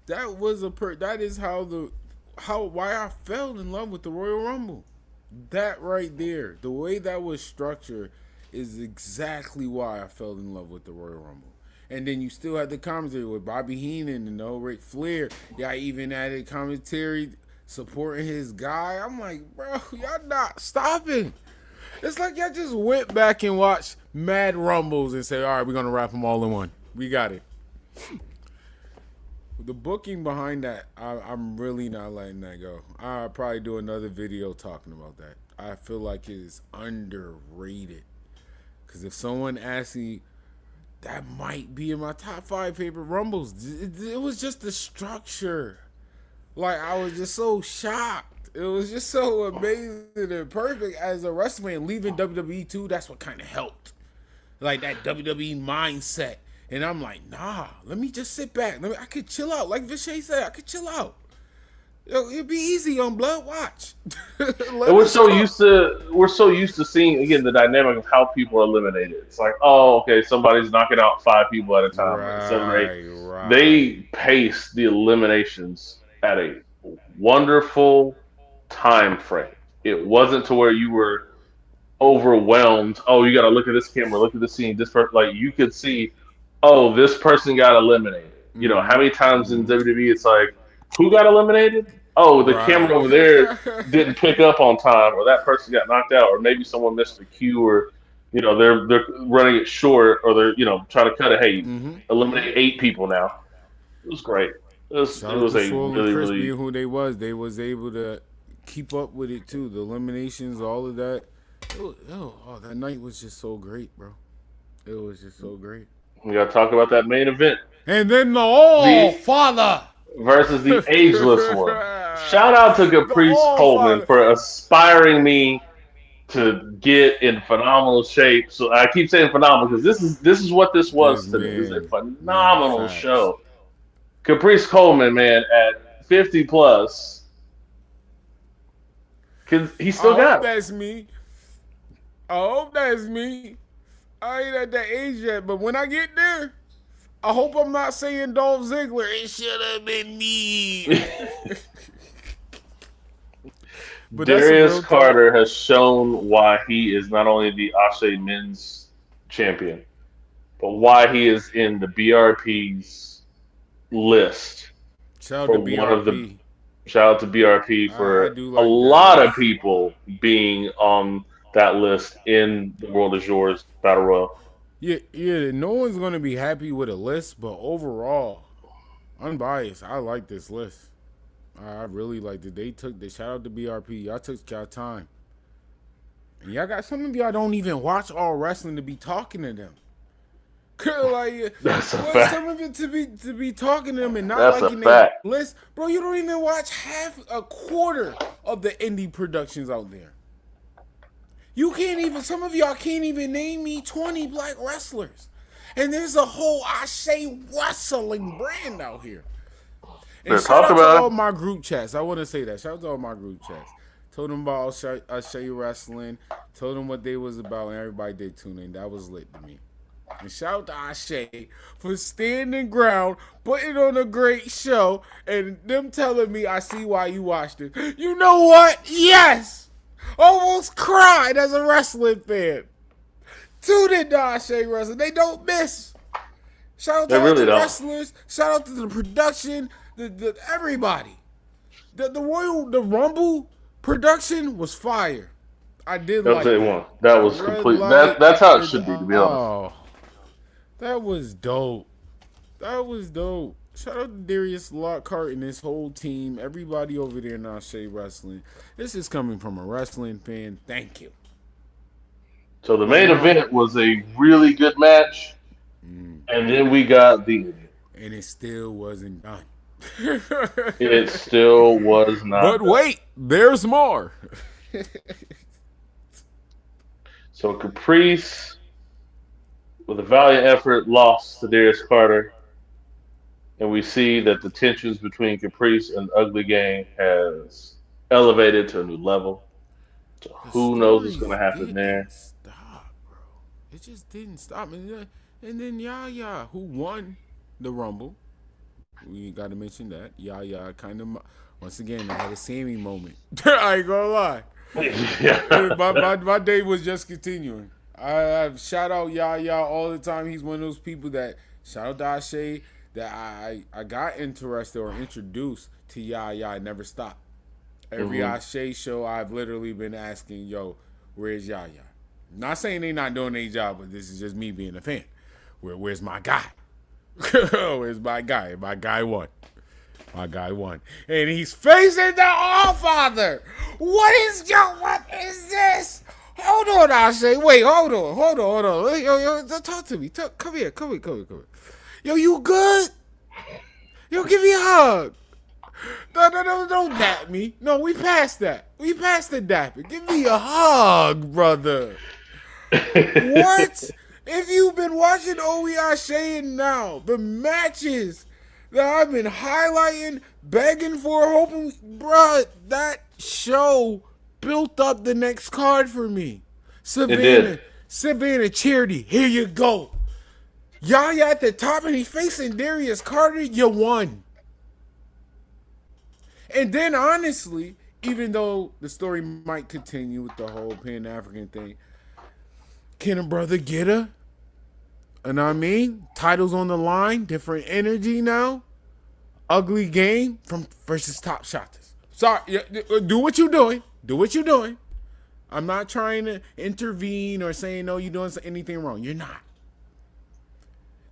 That was that is why I fell in love with the Royal Rumble. That right there, the way that was structured is exactly why I fell in love with the Royal Rumble. And then you still had the commentary with Bobby Heenan and Ric Flair. Y'all even added commentary supporting his guy. I'm like, bro, y'all not stopping. It's like y'all just went back and watched Mad Rumbles and say, all right, we're going to wrap them all in one. We got it. The booking behind that, I'm really not letting that go. I'll probably do another video talking about that. I feel like it is underrated. Because if someone asks me, that might be in my top 5 favorite Rumbles. It was just the structure. Like, I was just so shocked. It was just so amazing and perfect as a wrestler. And leaving WWE too, that's what kind of helped. Like, that WWE mindset. And I'm like, nah, let me just sit back. I could chill out. Like Vishay said, I could chill out. It'd be easy on Blood Watch. And we're so used to seeing again the dynamic of how people are eliminated. It's like, oh, okay, somebody's knocking out 5 people at a time, like 7 or 8. Right. They pace the eliminations at a wonderful time frame. It wasn't to where you were overwhelmed. Oh, you got to look at this camera, look at the scene. This person, like you could see, oh, this person got eliminated. You know, how many times in WWE it's like, who got eliminated? Oh, the camera over there didn't pick up on time, or that person got knocked out, or maybe someone missed a cue, or they're running it short, or they're trying to cut it. Hey, eliminate 8 people now. It was great. It was a Swole really and Chris really being who they was able to keep up with it too. The eliminations, all of that. That night was just so great, bro. It was just so great. We got to talk about that main event. And then the Father versus the ageless one. Shout out to Caprice Coleman for aspiring me to get in phenomenal shape. So I keep saying phenomenal because this is what this was today. It was a phenomenal show. Caprice Coleman, man, at 50 plus, he still got it. That's me. I hope that's me. I ain't at that age yet, but when I get there, I hope I'm not saying Dolph Ziggler. It should have been me. Darius Carter has shown why he is not only the Ashe men's champion, but why he is in the BRP's list. Shout out to BRP. Shout out to BRP for a lot of people being on that list in the World Is Yours Battle Royal. Yeah, no one's going to be happy with a list, but overall, unbiased, I like this list. I really liked it. They took the shout out to BRP. Y'all took y'all time. And y'all got some of y'all don't even watch all wrestling to be talking to them. Like, that's a fact. Some of it to be talking to them and not that's liking their list. Bro, you don't even watch a quarter of the indie productions out there. You can't even, some of y'all can't even name me 20 black wrestlers. And there's a whole Ashe wrestling brand out here. And shout out to all my group chats. I want to say that. Shout out to all my group chats. Told them about Ashe wrestling. Told them what they was about, and everybody did tune in. That was lit to me. And shout out to Ashe for standing ground, putting on a great show, and them telling me, I see why you watched it. You know what? Yes! Almost cried as a wrestling fan. Tuned in to Ashe wrestling. They don't miss. Shout out to all the wrestlers. Shout out to the production. The everybody. The Rumble production was fire. I did like that. That was complete. That's how it should be, to be honest. That was dope. That was dope. Shout out to Darius Lockhart and his whole team. Everybody over there in Ashe Wrestling. This is coming from a wrestling fan. Thank you. So the main event was a really good match. And then we got the... And it still wasn't done. It still was not But done. wait, there's more. So Caprice, with a valiant effort, lost to Darius Carter, and we see that the tensions between Caprice and Ugly Gang has elevated to a new level. So The who knows what's stories going to happen didn't there? stop, bro. It just didn't stop. And then Yaya, who won the Rumble, we got to mention that. Yaya kind of, once again, I had a Sammy moment. I ain't gonna lie. Yeah. My day was just continuing. I shout out Yaya all the time. He's one of those people that shout out to Ashe that I got interested or introduced to Yaya. I never stopped. Every Ashe show, I've literally been asking, yo, where's Yaya? Not saying they not doing their job, but this is just me being a fan. Where's my guy? Where's my guy? My guy won. My guy won. And he's facing the All-Father. What is this? Hold on, Ashe. Wait, hold on. Yo, talk to me. Come here. Yo, you good? Yo, give me a hug. No, don't dap me. No, we passed that. We passed the dapping. Give me a hug, brother. What? If you've been watching OE Ashé'n Now, the matches that I've been highlighting, begging for, hoping, bruh, that show built up the next card for me. Savannah Charity, here you go. Yaya at the top and he's facing Darius Carter, you won. And then honestly, even though the story might continue with the whole Pan-African thing, can a brother get her? And I mean, titles on the line, different energy now. Ugly Game from versus Top Shotters. Sorry, do what you're doing. Do what you're doing. I'm not trying to intervene or saying, no, you're doing anything wrong. You're not.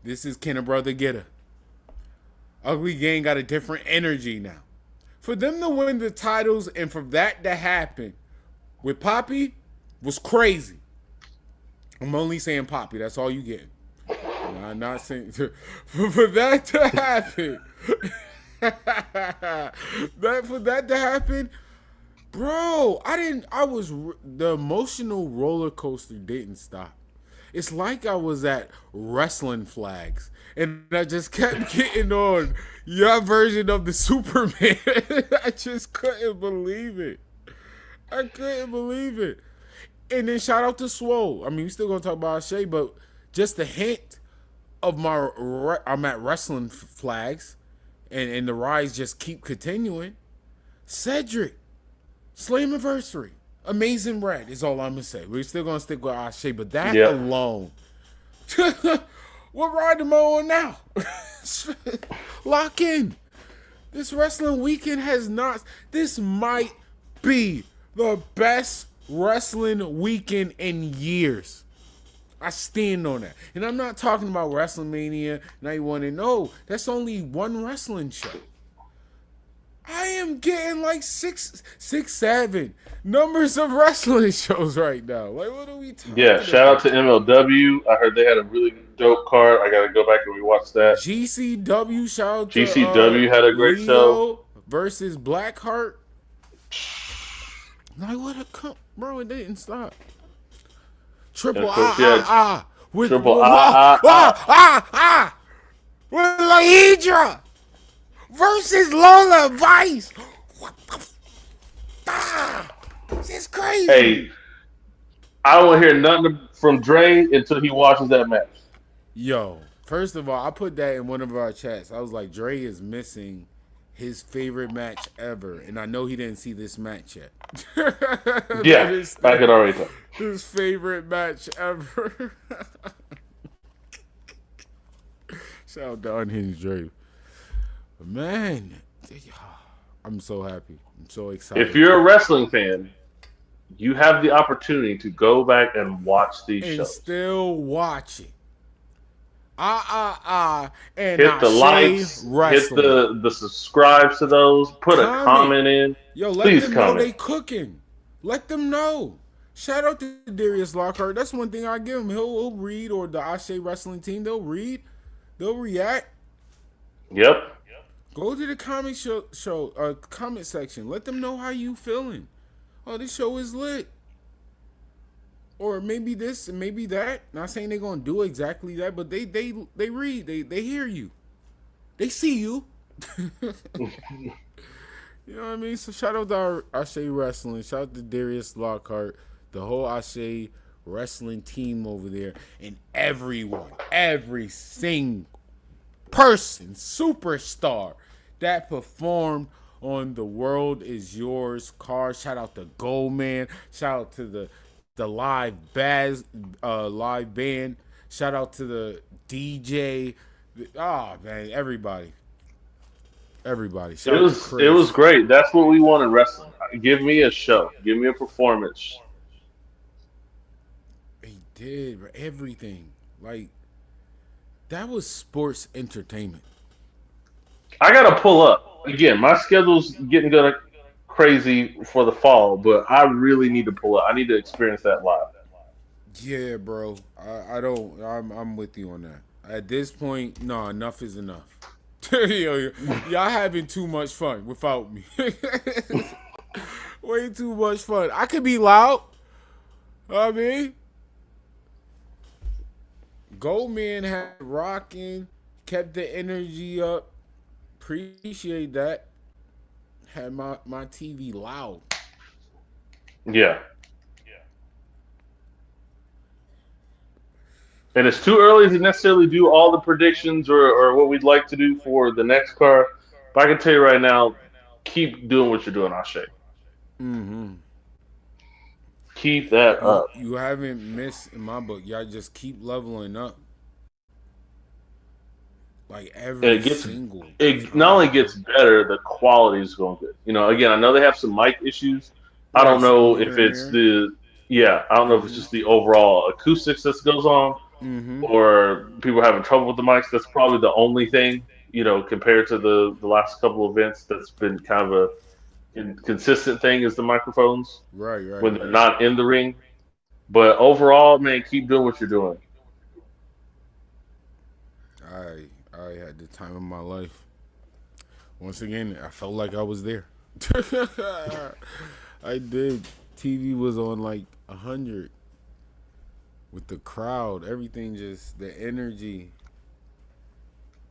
This is Can a Brother Get Her? Ugly Gang got a different energy now. For them to win the titles and for that to happen with Poppy was crazy. I'm only saying Poppy. That's all you get. I'm not saying for that to happen. For that to happen, bro. The emotional roller coaster didn't stop. It's like I was at wrestling flags and I just kept getting on your version of the Superman. I just couldn't believe it. And then shout out to Swole. I mean, we still gonna talk about Shay, but just a hint of I'm at wrestling flags, and the rise just keep continuing. Cedric, Slammiversary, Amazing Red is all I'm gonna say. We're still gonna stick with Ashe, but that alone. What ride am I on now? Lock in. This wrestling weekend has not. This might be the best wrestling weekend in years. I stand on that. And I'm not talking about WrestleMania 91. No, that's only one wrestling show. I am getting like six, seven numbers of wrestling shows right now. Like, what are we talking about? Shout out to MLW. I heard they had a really dope card. I gotta go back and rewatch that. GCW, shout out to GCW had a great Leo show versus Blackheart. Like, what a bro, it didn't stop. Triple with Lahidra versus Lola Vice. What the this is crazy. Hey, I don't want to hear nothing from Dre until he watches that match. Yo, first of all, I put that in one of our chats. I was like, Dre is missing his favorite match ever, and I know he didn't see this match yet. Yeah, I could already tell. His favorite match ever. Shout out to Unhinged Dre. Man, I'm so happy. I'm so excited. If you're a wrestling fan, you have the opportunity to go back and watch these shows. And still watch it. And hit the likes, hit the subscribes to those, put a comment in. Yo, let them know they cooking. Let them know. Shout out to Darius Lockhart. That's one thing I give him. He'll read, or the Ashe wrestling team, they'll read. They'll react. Yep. Go to the comment section. Let them know how you feeling. Oh, this show is lit. or maybe this and maybe that. Not saying they're gonna do exactly that, but they read, they hear you, they see you. You know what I mean? So shout out to our Ashe Wrestling. Shout out to Darius Lockhart, the whole Ashe Wrestling team over there, and everyone, every single person, superstar that performed on the World Is Yours card. Shout out to Goldman. Shout out to the live band. Shout out to the DJ. Oh man, everybody. Shout out to Chris. It was great. That's what we want in wrestling. Give me a show. Give me a performance. He did everything. Like, that was sports entertainment. I gotta pull up again. My schedule's getting gonna crazy for the fall, but I really need to pull up. I need to experience that live. Yeah, bro. I don't. I'm with you on that. At this point, no, enough is enough. Y'all having too much fun without me. Way too much fun. I could be loud. I mean, Goldman had rocking, kept the energy up. Appreciate that. Had my TV loud. Yeah. And it's too early to necessarily do all the predictions or what we'd like to do for the next card. But I can tell you right now, keep doing what you're doing, Ashe. Mm-hmm. Keep that up. You haven't missed in my book. Y'all just keep leveling up. Like every single. It not only gets better, the quality is going good. You know, again, I know they have some mic issues. I don't know if it's I don't know if it's just the overall acoustics that goes on, or people having trouble with the mics. That's probably the only thing, you know, compared to the last couple of events that's been kind of a consistent thing is the microphones. Right. When they're not in the ring. But overall, man, keep doing what you're doing. I had the time of my life. Once again, I felt like I was there. I did. TV was on like 100 with the crowd, everything, just the energy.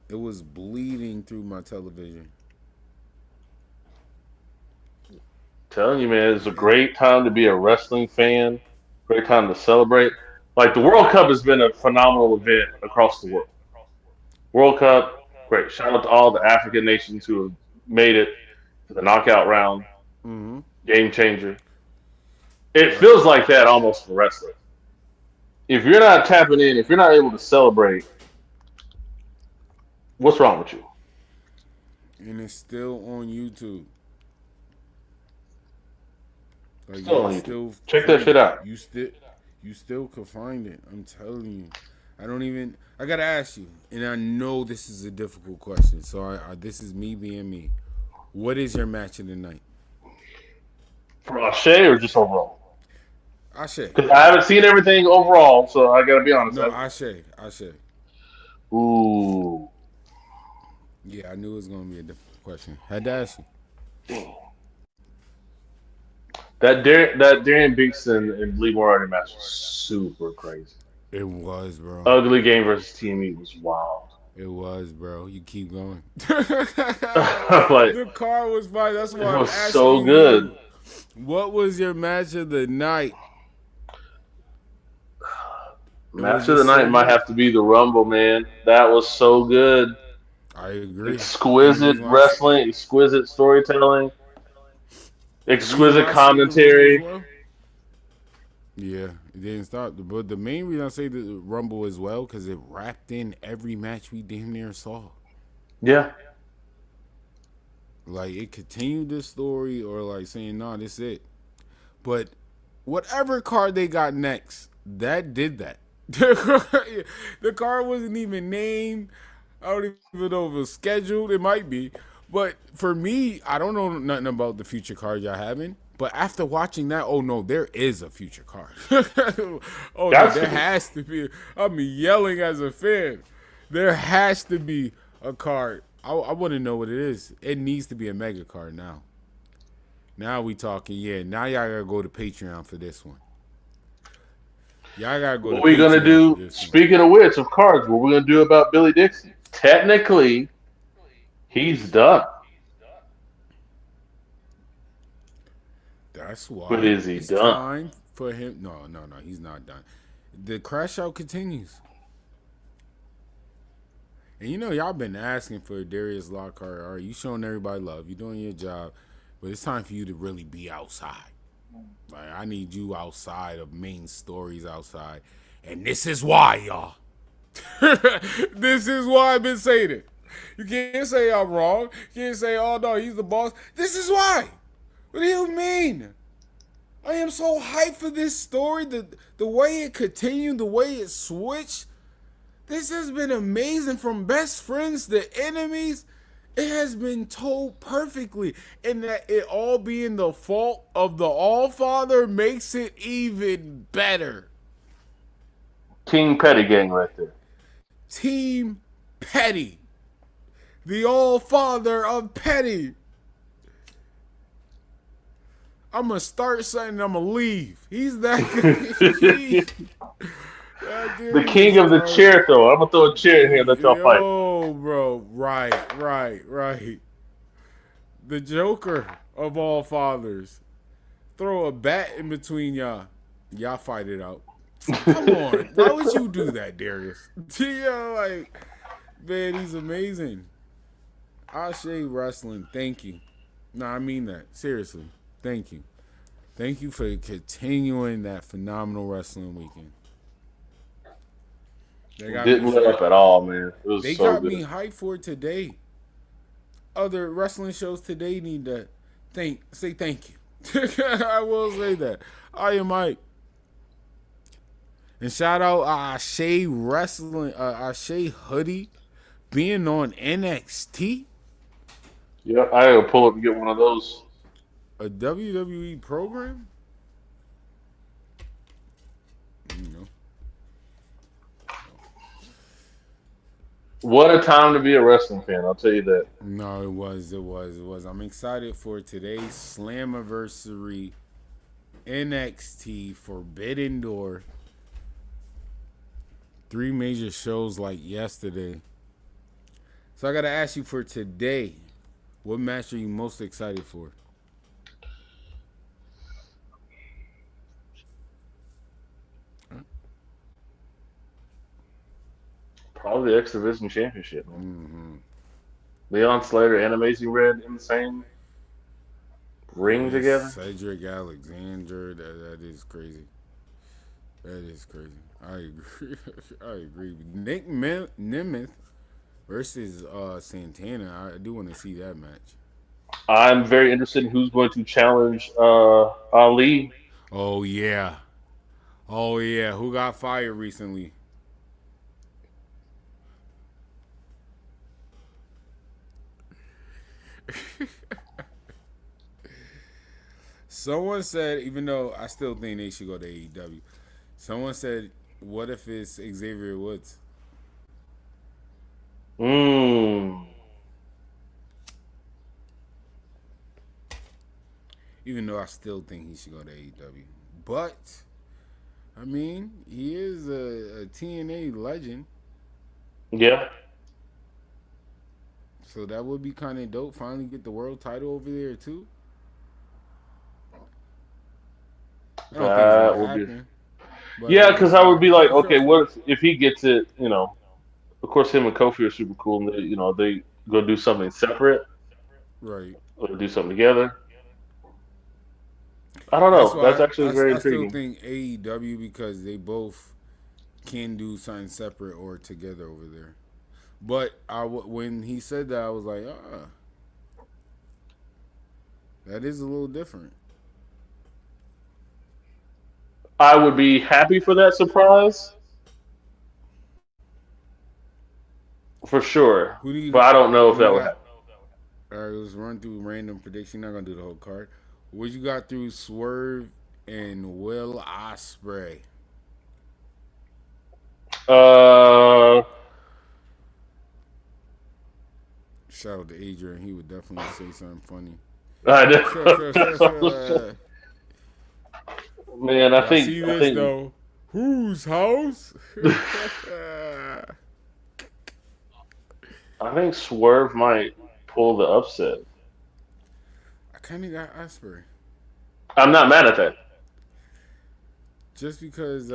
It was bleeding through my television. Telling you, man, it's a great time to be a wrestling fan. Great time to celebrate. Like, the World Cup has been a phenomenal event across the world. World Cup, great. Shout out to all the African nations who have made it to the knockout round. Game changer. It feels like that almost for wrestling. If you're not tapping in, if you're not able to celebrate, what's wrong with you? And it's still on YouTube. Like, still check that shit out. You still can find it. I'm telling you. I gotta ask you, and I know this is a difficult question, so this is me being me. What is your match of the night? For Ashe or just overall? Ashe. Because I haven't seen everything overall, so I gotta be honest. No, Ashe. Ooh. Yeah, I knew it was gonna be a difficult question. Had to ask you. That Darian Binkson and Lee Moriarty match was super crazy. It was, bro. Ugly Game versus TME was wild. It was, bro. You keep going. Like, the car was fine. That's why it was I'm asking so good. you, what was your match of the night? Match of the night might have to be the Rumble, man. That was so good. I agree. Exquisite wrestling, exquisite storytelling, exquisite commentary. Yeah, it didn't stop. But the main reason I say the Rumble as well, because it wrapped in every match we damn near saw. Yeah. Like, it continued the story, or like saying, nah, this is it. But whatever card they got next, that did that. The card wasn't even named. I don't even know if it was scheduled. It might be. But for me, I don't know nothing about the future cards y'all having. But after watching that, oh no, there is a future card. Oh, no, there has to be. I'm yelling as a fan. There has to be a card. I want to know what it is. It needs to be a mega card now. Now we talking, yeah. Now y'all gotta go to Patreon for this one. Y'all gotta go to What we gonna Patreon for do? this one. Speaking of which, of cards, what we gonna do about Billy Dixie? Technically, he's done, That's but why is he it's done? time for him. No, he's not done. The crash out continues. And you know, y'all been asking for Darius Lockhart. All right, you showing everybody love. You doing your job. But it's time for you to really be outside. Like, I need you outside of main stories outside. And this is why, y'all. This is why I've been saying it. You can't say I'm wrong. You can't say, oh no, he's the boss. This is why. What do you mean? I am so hyped for this story. The way it continued, the way it switched. This has been amazing. From best friends to enemies. It has been told perfectly. And that it all being the fault of the All-Father makes it even better. King Petty gang right there. Team Petty. The All-Father of Petty. I'm going to start something, I'm going to leave. He's that good. The king of the chair throw. I'm gonna throw a chair in here and let y'all fight. Yo, bro. Right. The Joker of all fathers. Throw a bat in between y'all. Y'all fight it out. Come on. Why would you do that, Darius? Like, man, he's amazing. Ashe Wrestling, thank you. No, I mean that. Seriously. Thank you. Thank you for continuing that phenomenal wrestling weekend. Didn't let up at all, man. It was They so got good. me hyped for today. Other wrestling shows today need to say thank you. I will say that. I am hyped. And shout out Ashe Wrestling, Ashe Hoodie being on NXT. Yeah, I gotta pull up and get one of those. A WWE program? You know. What a time to be a wrestling fan, I'll tell you that. No, it was. I'm excited for today's Slammiversary NXT Forbidden Door. 3 major shows like yesterday. So I gotta ask you for today, what match are you most excited for? Probably the X Division Championship, man. Leon Slater and Amazing Red in the same ring together. Cedric Alexander, that is crazy. That is crazy. I agree. I agree. Nick Nemeth versus Santana. I do want to see that match. I'm very interested in who's going to challenge Ali. Oh yeah. Who got fired recently? Someone said, even though I still think they should go to AEW, someone said, what if it's Xavier Woods? Even though I still think he should go to AEW. But, I mean, he is a TNA legend. Yeah. So that would be kind of dope. Finally get the world title over there, too. I don't think it's gonna happen. Yeah, because I would be like, okay, what if he gets it? You know, of course, him and Kofi are super cool, and they go do something separate, right? Or do something together. I don't know. That's actually very intriguing. I still think AEW because they both can do something separate or together over there. But when he said that, I was like, that is a little different. I would be happy for that surprise, for sure. But I don't know if that would happen. All right, let's run through random prediction. Not gonna do the whole card. What you got through Swerve and Will Ospreay? Shout out to Adrian. He would definitely say something funny. I know. Man, I think though. Whose house? I think Swerve might pull the upset. I kind of got Osprey. I'm not mad at that. Just because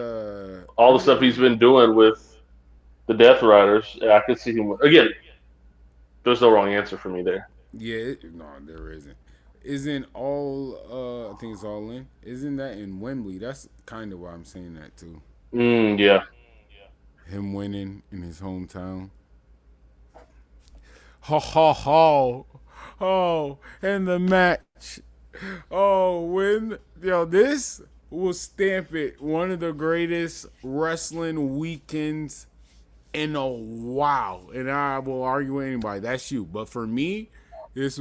All the stuff he's been doing with the Death Riders, I could see him. Again, there's no wrong answer for me there. yeah, no, there isn't. Isn't all I think it's all in. Isn't that in Wembley? That's kind of why I'm saying that too. Yeah. Him winning in his hometown. Ha ha ha. Oh, and the match. Oh, when this will stamp it one of the greatest wrestling weekends in a while. And I will argue with anybody. That's you. But for me, it's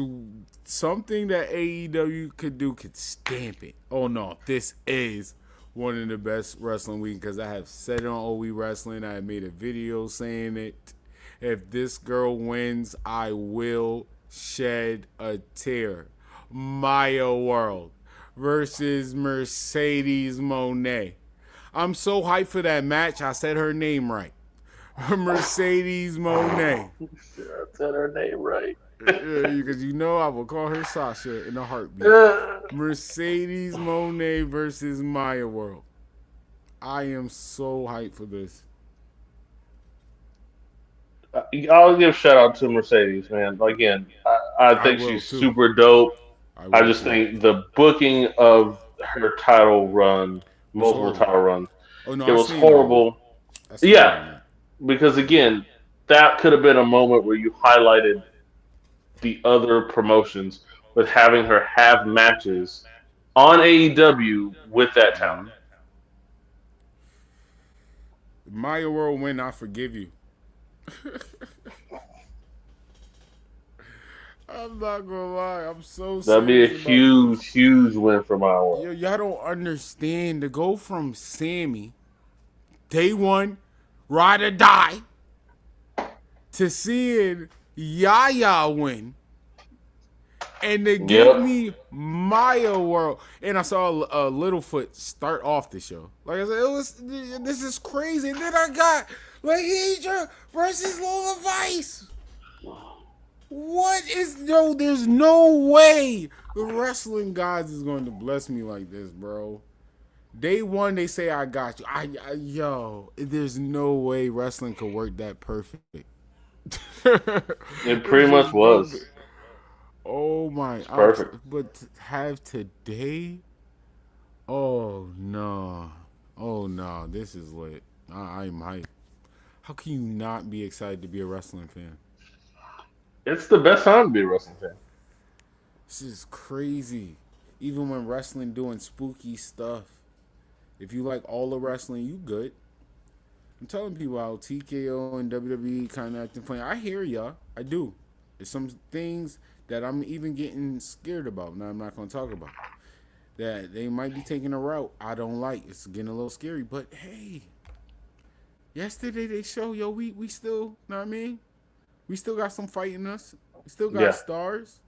something that AEW could stamp it. Oh no, this is one of the best wrestling weekends because I have said it on OE Wrestling. I have made a video saying it. If this girl wins, I will shed a tear. Maya World versus Mercedes Moné. I'm so hyped for that match. I said her name right. Mercedes Moné. I said her name right. Because I will call her Sasha in a heartbeat. Mercedes Moné versus Maya World. I am so hyped for this. I'll give a shout out to Mercedes, man. Again, I think she's too. super dope. I just too. think the booking of her title run, multiple title runs, it was horrible. Yeah, because again, that could have been a moment where you highlighted the other promotions with having her have matches on AEW with that talent. Maya World win, I forgive you. I'm not gonna lie, I'm so That'd be a huge win for Maya World. Y'all don't understand to go from Sammy, day one, ride or die, to seeing Yaya win. And they gave me Maya World, and I saw Littlefoot start off the show. Like I said, this is crazy. And then I got Lahidra versus Lola Vice. There's no way the wrestling gods is going to bless me like this, bro. Day one, they say I got you. There's no way wrestling could work that perfect. It pretty much was. Oh my! Perfect. But have today? Oh no! This is lit. I'm hyped. How can you not be excited to be a wrestling fan? It's the best time to be a wrestling fan. This is crazy. Even when wrestling doing spooky stuff, if you like all the wrestling, you good. I'm telling people how TKO and WWE kind of acting funny. I hear y'all. I do. There's some things that I'm even getting scared about. Now I'm not going to talk about that. They might be taking a route I don't like. It's getting a little scary. But hey, yesterday they show we still, know what I mean? We still got some fight in us. We still got stars.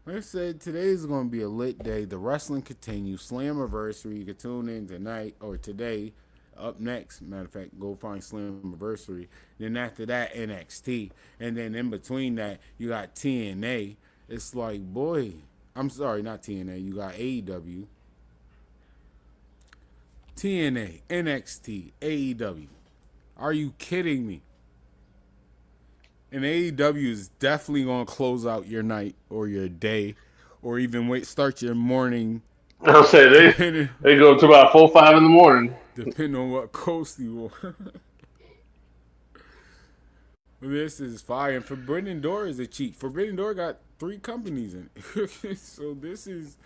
Like I said, today is going to be a lit day. The wrestling continues. Slammiversary. You can tune in tonight or today. Up next, matter of fact, go find Slammiversary. Then after that, NXT. And then in between that, you got TNA. It's like, boy, I'm sorry, not TNA. You got AEW. TNA, NXT, AEW. Are you kidding me? And AEW is definitely going to close out your night or your day or even start your morning. I'll say they go to about 4 or 5 in the morning. Depending on what coast you on. This is fire. And Forbidden Door is a cheat. Forbidden Door got 3 companies in it. So this is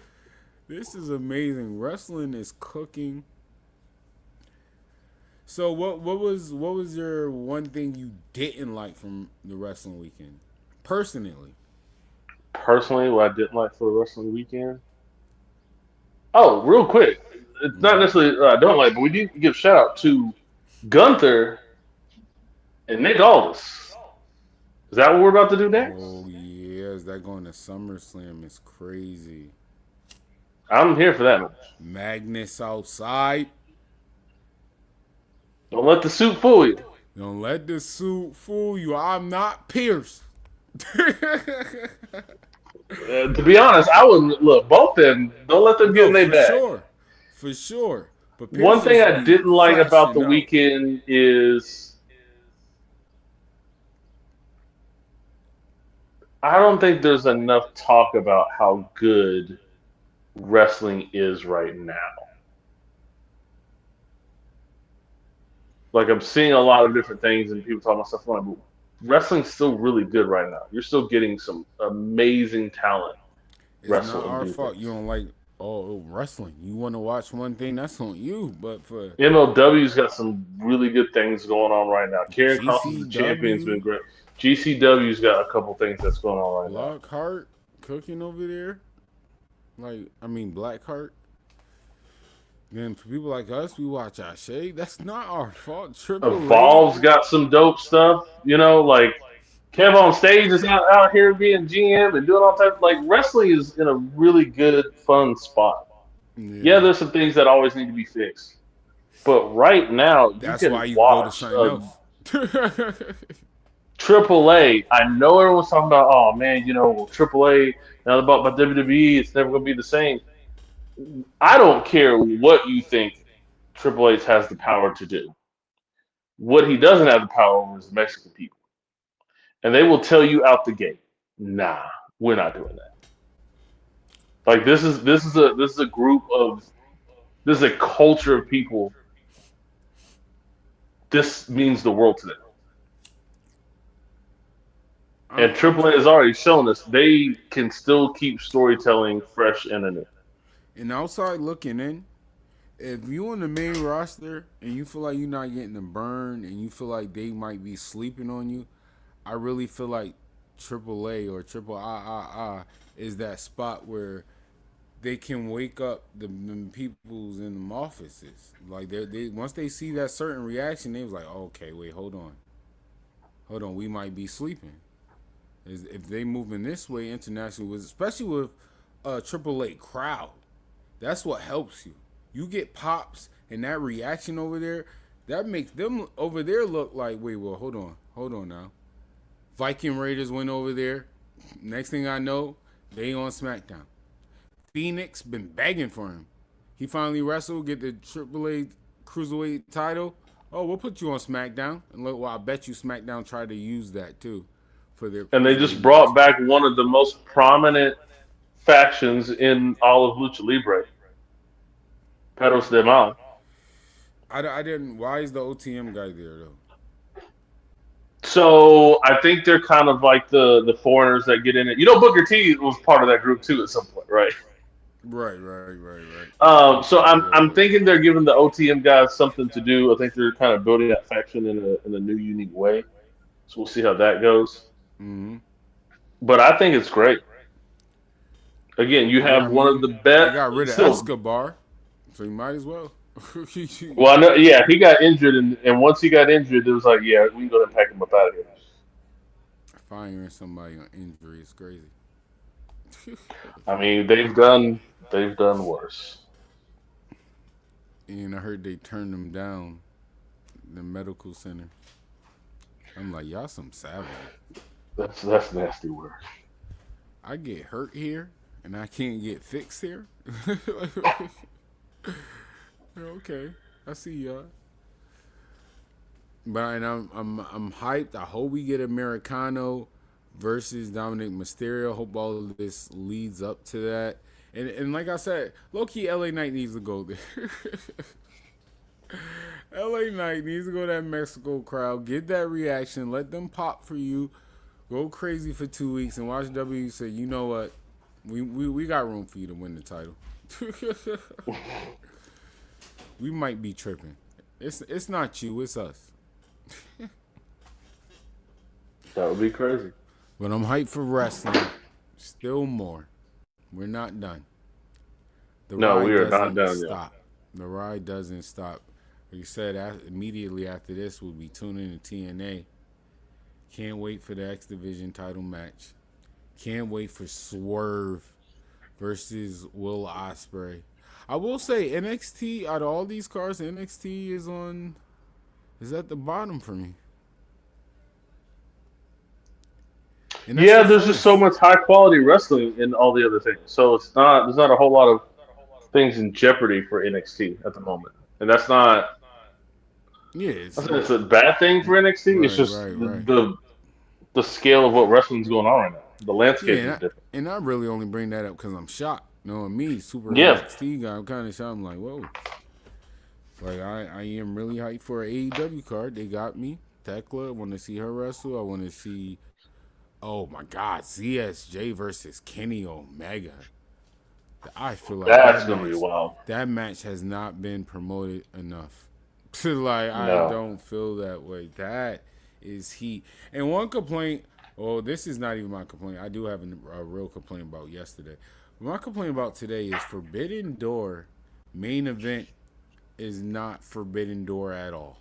amazing. Wrestling is cooking. So what was your one thing you didn't like from the wrestling weekend? Personally, what I didn't like for the wrestling weekend? Oh, real quick. It's not necessarily I don't like, but we need to give a shout out to Gunther and Nick Aldis. Is that what we're about to do next? Oh yeah, is that going to SummerSlam? It's crazy. I'm here for that match. Magnus outside. Don't let the suit fool you. Don't let the suit fool you. I'm not Pierce. To be honest, I would look both of them. Don't let them get No, in their for bag. sure. For sure. But Pierce One thing just I be didn't like about the crashing out. weekend is I don't think there's enough talk about how good wrestling is right now. Like I'm seeing a lot of different things and people talking about stuff like, but wrestling's still really good right now. You're still getting some amazing talent It's wrestle not and our do fault. You things. don't like wrestling. You want to watch one thing, that's on you. But for MLW's got some really good things going on right now. Karen Cross as the champion's been GCW, great. GCW's got a couple things that's going on right now. Lockhart cooking over there, Blackheart. Then for people like us, we watch our shade. That's not our fault. Triple A. Evolve's got some dope stuff. Like Kev on stage is out here being GM and doing all types. Like wrestling is in a really good, fun spot. Yeah, Yeah. there's some things that always need to be fixed, but right now you That's why can you go to watch something else. Triple A. I know everyone's talking about, oh man, Triple A. Now about my WWE, it's never going to be the same. I don't care what you think Triple H has the power to do. What he doesn't have the power over is the Mexican people, and they will tell you out the gate, nah, we're not doing that. Like this is a group of this is a culture of people. This means the world to them. And I'm Triple A has just already shown us they can still keep storytelling fresh and anew. an outside looking in. If you on the main roster and you feel like you're not getting them burned and you feel like they might be sleeping on you, I really feel like Triple A or Triple I is that spot where they can wake up the people's in them offices. Like they once they see that certain reaction, they was like, okay, wait, hold on, we might be sleeping. If they moving this way internationally, especially with a Triple A crowd, that's what helps you. You get pops and that reaction over there, that makes them over there look like, wait, well, hold on now. Viking Raiders went over there. Next thing I know, they on SmackDown. Phoenix been begging for him. He finally wrestled, get the AAA Cruiserweight title. Oh, we'll put you on SmackDown. And look, well, I bet you SmackDown tried to use that too for their And they Cruiserweight just brought match. back one of the most prominent factions in all of Lucha Libre, Perros de Mal. I didn't. Why is the OTM guy there though? So I think they're kind of like the foreigners that get in it. Booker T was part of that group too at some point, right? Right. So I'm Yeah. I'm thinking they're giving the OTM guys something to do. I think they're kind of building that faction in a new, unique way. So we'll see how that goes. Mm-hmm. But I think it's great. Again, you Yeah, have I one of mean, the they best. got rid of Still, Escobar, so you might as well. well, I know. Yeah, he got injured, and once he got injured, it was like, yeah, we can go ahead and pack him up out of here. Firing somebody on injury is crazy. I mean, they've done worse. And I heard they turned them down, the medical center. I'm like, y'all some savage. That's nasty work. I get hurt here, and I can't get fixed here. Okay, I see y'all. But and I'm hyped. I hope we get Americano versus Dominic Mysterio. Hope all of this leads up to that. And like I said, low key LA Knight needs to go there. LA Knight needs to go to that Mexico crowd, get that reaction, let them pop for you, go crazy for 2 weeks, and watch W say, you know what, we got room for you to win the title. We might be tripping. It's not you, it's us. That would be crazy. But I'm hyped for wrestling. Still more. We're not done. The No, we ride are not doesn't done yet. stop. The ride doesn't stop. Like you said, immediately after this, we'll be tuning to TNA. Can't wait for the X Division title match. Can't wait for Swerve versus Will Ospreay. I will say NXT, out of all these cards, NXT is on It's at the bottom for me. And that's Yeah, the there's just so first. much high quality wrestling in all the other things. So there's not a whole lot of things in jeopardy for NXT at the moment, and Yeah, that's not it's a bad thing for NXT. It's just right. the scale of what wrestling's going on right now. The Yeah, landscape is different. and I really only bring that up because I'm shocked. Knowing me, super Yeah, NXT guy, I'm kind of shocked. I'm like, whoa. Like, I am really hyped for an AEW card. They got me. Tekla, I want to see her wrestle. I want to see, oh my God, ZSJ versus Kenny Omega. I feel like that's gonna be wild. that match has not been promoted enough. Like, I No. don't feel that way. That is heat. And one complaint, well, this is not even my complaint. I do have a real complaint about yesterday. My complaint about today is Forbidden Door main event is not Forbidden Door at all.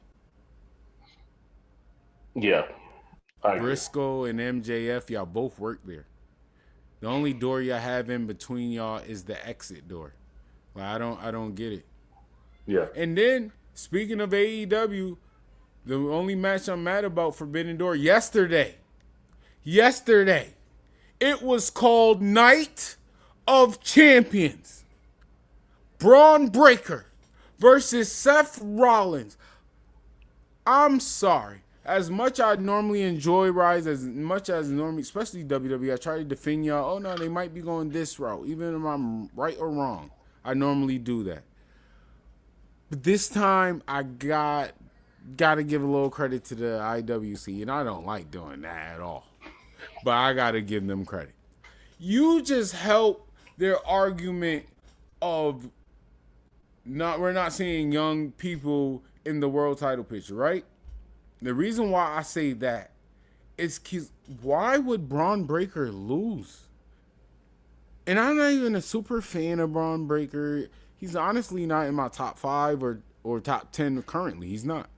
Yeah, I agree. Briscoe and MJF, y'all both work there. The only door y'all have in between y'all is the exit door. Like, I don't get it. Yeah. And then, speaking of AEW, the only match I'm mad about Forbidden Door yesterday, it was called Night of Champions. Braun Breaker versus Seth Rollins. I'm sorry. As much I normally enjoy Rise, as much as normally, especially WWE, I try to defend y'all. Oh no, they might be going this route, even if I'm right or wrong. I normally do that. But this time, I gotta give a little credit to the IWC, and I don't like doing that at all. But I gotta give them credit. You just help their argument of we're not seeing young people in the world title picture, right? The reason why I say that is because why would Braun Breaker lose? And I'm not even a super fan of Braun Breaker. He's honestly not in my top 5 or top 10 currently. He's not.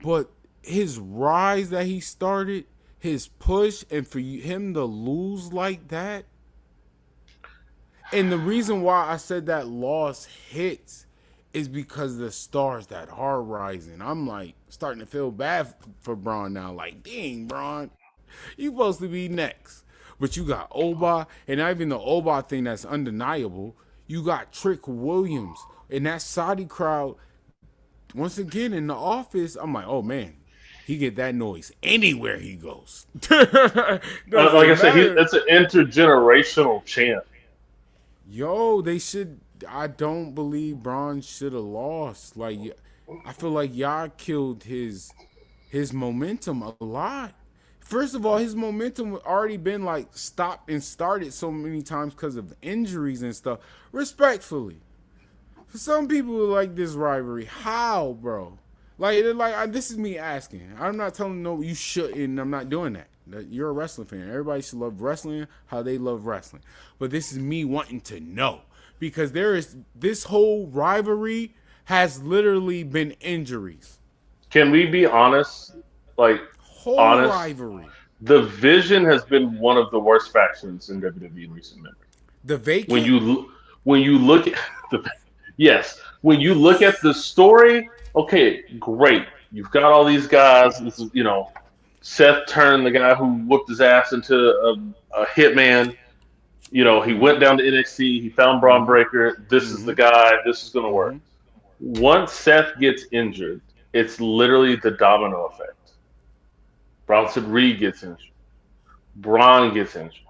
But his rise that he started, his push, and for him to lose like that, and the reason why I said that loss hits is because the stars that are rising. I'm like starting to feel bad for Braun now. Like, dang, Braun, you supposed to be next. But you got Oba, and not even the Oba thing that's undeniable. You got Trick Williams, and that Saudi crowd. Once again in the office, I'm like, oh man, he get that noise anywhere he goes. Like I said, it's an intergenerational chant. Yo, they should. I don't believe Braun should have lost. Like, I feel like y'all killed his momentum a lot. First of all, his momentum already been like stopped and started so many times because of injuries and stuff. Respectfully, for some people who like this rivalry, how, bro? This is me asking. I'm not telling no you shouldn't. I'm not doing that. You're a wrestling fan. Everybody should love wrestling how they love wrestling. But this is me wanting to know because this whole rivalry has literally been injuries. Can we be honest? Like Whole honest, rivalry. the Vision has been one of the worst factions in WWE in recent memory. The When vacant. you look at the yes, when you look at the story, okay, great. You've got all these guys. This is Seth turned the guy who whooped his ass into a hitman. He went down to NXT. He found Braun Breaker. This is the guy. This is going to work. Once Seth gets injured, it's literally the domino effect. Bronson Reed gets injured. Braun gets injured.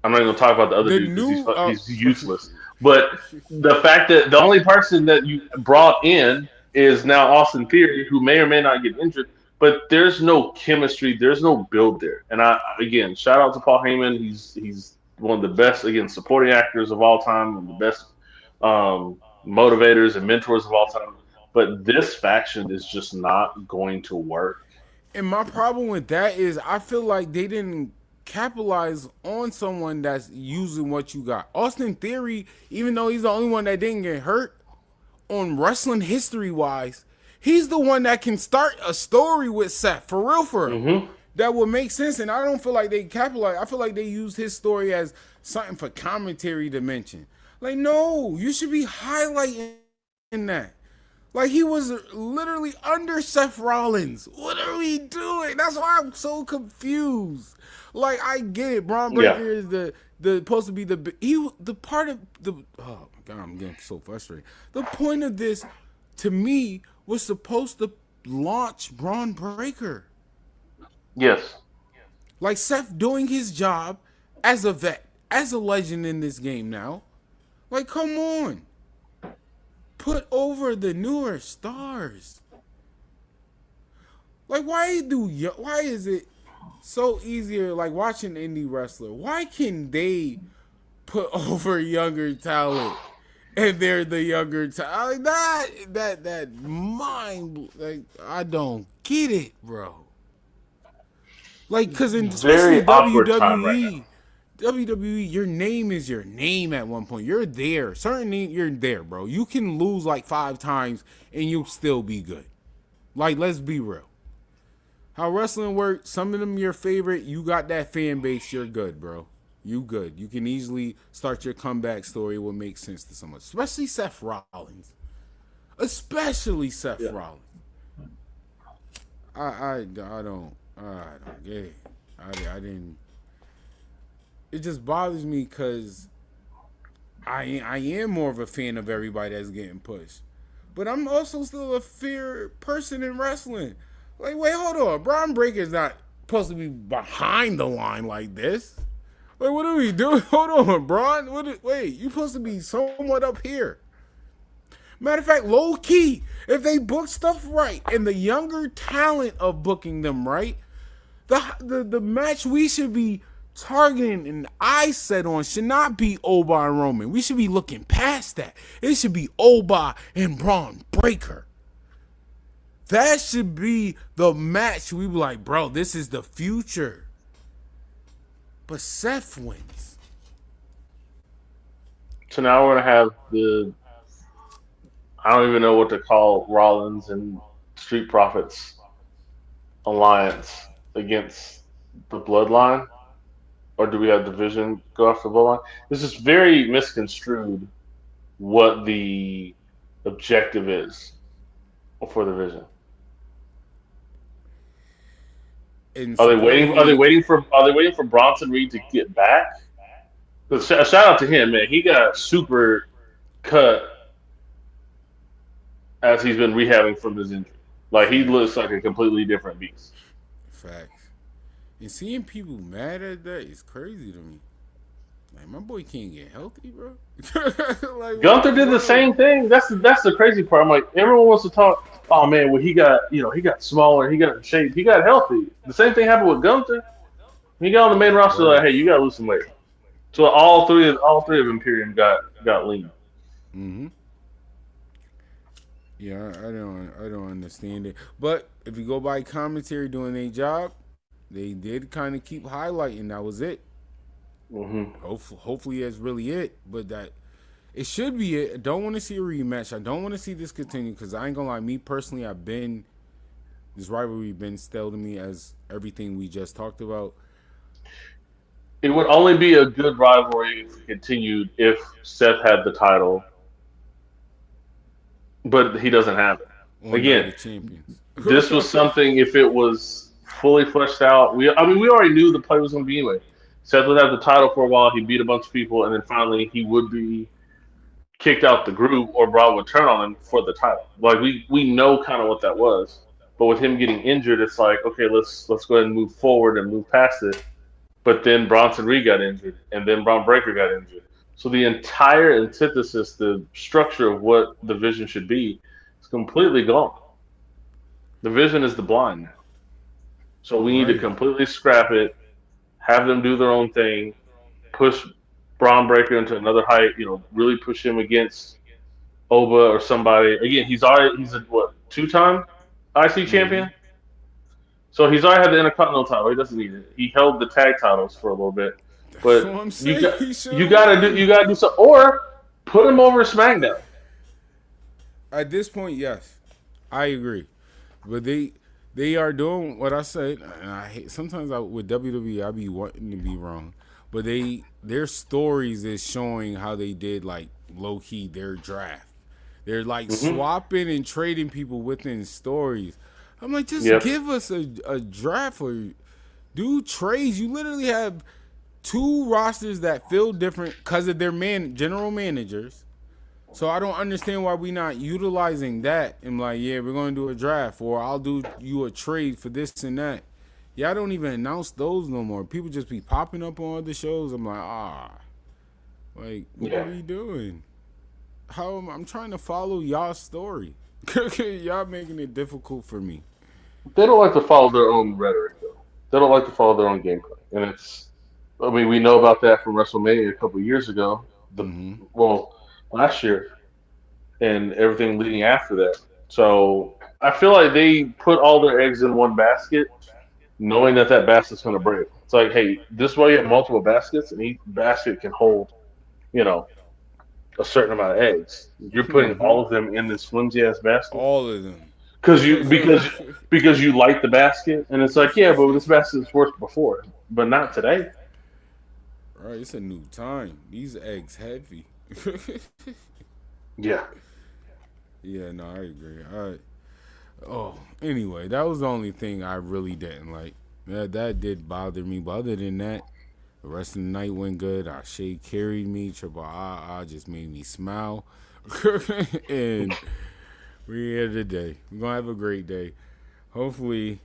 I'm not even going to talk about the other dude because he's useless. But the fact that the only person that you brought in is now Austin Theory, who may or may not get injured, but there's no chemistry, there's no build there. And again, shout out to Paul Heyman. He's one of the best, again, supporting actors of all time, one of the best motivators and mentors of all time. But this faction is just not going to work. And my problem with that is I feel like they didn't capitalize on someone that's using what you got. Austin Theory, even though he's the only one that didn't get hurt, on wrestling history wise, he's the one that can start a story with Seth, for real. That would make sense, and I don't feel like they capitalize. I feel like they used his story as something for commentary to mention. Like, no, you should be highlighting that. Like, he was literally under Seth Rollins. What are we doing? That's why I'm so confused. Like, I get it. Braun Yeah. Breaker is the supposed to be the part of the. Oh my god, I'm getting so frustrated. The point of this, to me, was supposed to launch Braun Breaker. Yes. Like, Seth doing his job as a vet, as a legend in this game now. Like, come on. Put over the newer stars. Like, why is it so easier, like, watching indie wrestler? Why can they put over younger talent and they're the younger talent? Like, that mind, like, I don't get it, bro. Like, because especially Very awkward time right now. WWE, your name is your name at one point. You're there. Certain name, you're there, bro. You can lose like 5 times and you'll still be good. Like, let's be real. How wrestling works, some of them your favorite, you got that fan base, you're good, bro. You good. You can easily start your comeback story. It will make sense to someone. Especially Seth Rollins. Yeah. Rollins. I don't get it. I didn't. It just bothers me because I am more of a fan of everybody that's getting pushed, but I'm also still a fear person in wrestling. Like, wait, hold on, Braun Breaker's not supposed to be behind the line like this. Like, what are we doing? Hold on, Braun. Wait, you supposed to be somewhat up here. Matter of fact, low key, if they book stuff right and the younger talent of booking them right, the match we should be targeting and eye set on should not be Oba and Roman. We should be looking past that. It should be Oba and Braun Breaker. That should be the match we be like, bro, this is the future. But Seth wins. So now we're gonna have I don't even know what to call Rollins and Street Profits alliance against the Bloodline, or do we have Division go after the Bloodline? This is very misconstrued. What the objective is for the Division? And Are they waiting? Are they supposedly, waiting for? Are they waiting for Bronson Reed to get back? 'Cause shout out to him, man. He got super cut as he's been rehabbing from his injury. Like he looks facts, like a completely different beast. facts. And seeing people mad at that is crazy to me. Like, my boy can't get healthy, bro. Like, Gunther what's did the wrong? same thing. That's the crazy part. I'm like, everyone wants to talk. Oh man, well he got smaller, he got in shape, he got healthy. The same thing happened with Gunther. He got on the main roster like, hey, you gotta lose some weight. So all three of Imperium got lean. Mm-hmm. Yeah, I don't understand it. But if you go by commentary doing their job, they did kind of keep highlighting that was it. Hmm. Hopefully that's really it. But that it should be it. I don't want to see a rematch. I don't want to see this continue because I ain't gonna lie. Me personally, this rivalry been stale to me as everything we just talked about. It would only be a good rivalry if it continued if Seth had the title, but he doesn't have it. On Night Again, of Champions. this was something if it was fully fleshed out. I mean, we already knew the play was going to be anyway. Seth would have the title for a while. He beat a bunch of people, and then finally he would be kicked out the group, or Braun would turn on him for the title. Like we know kind of what that was. But with him getting injured, it's like okay, let's go ahead and move forward and move past it. But then Bronson Reed got injured, and then Braun Breaker got injured. So the entire antithesis, the structure of what the vision should be, is completely gone. The vision is the blind now. So we need to Right. completely scrap it, have them do their own thing, push Braun Breaker into another height. Really push him against Oba or somebody. Again, he's a what 2-time IC Mm-hmm. champion. So he's already had the Intercontinental title. He doesn't need it. He held the tag titles for a little bit, That's what but I'm you saying. got He should have you won. gotta do something, or put him over SmackDown. At this point, yes, I agree. But they are doing what I said, and I hate sometimes with WWE I be wanting to be wrong, but their stories is showing how they did like low key their draft. They're like swapping and trading people within stories. I'm like, just Yep. give us a draft or do trades. You literally have 2 rosters that feel different because of their general managers. So I don't understand why we not utilizing that. I'm like, yeah, we're going to do a draft, or I'll do you a trade for this and that. Yeah, I don't even announce those no more. People just be popping up on other shows. I'm like, like, what are we doing? I'm trying to follow y'all's story. Y'all making it difficult for me. They don't like to follow their own rhetoric, though. They don't like to follow their own gameplay, and I mean, we know about that from WrestleMania a couple of years ago. Last year, and everything leading after that. So I feel like they put all their eggs in one basket, knowing that basket's going to break. It's like, hey, this way you have multiple baskets, and each basket can hold, you know, a certain amount of eggs. You're putting all of them in this flimsy ass basket. All of them. Because you like the basket, and it's like, yeah, but this basket's worked before, but not today. Right, it's a new time. These eggs heavy. Yeah. Yeah, no, I agree. Anyway, that was the only thing I really didn't like. That did bother me. But other than that, the rest of the night went good. Ashe carried me. Triple just made me smile. And we're here today. We're going to have a great day. Hopefully,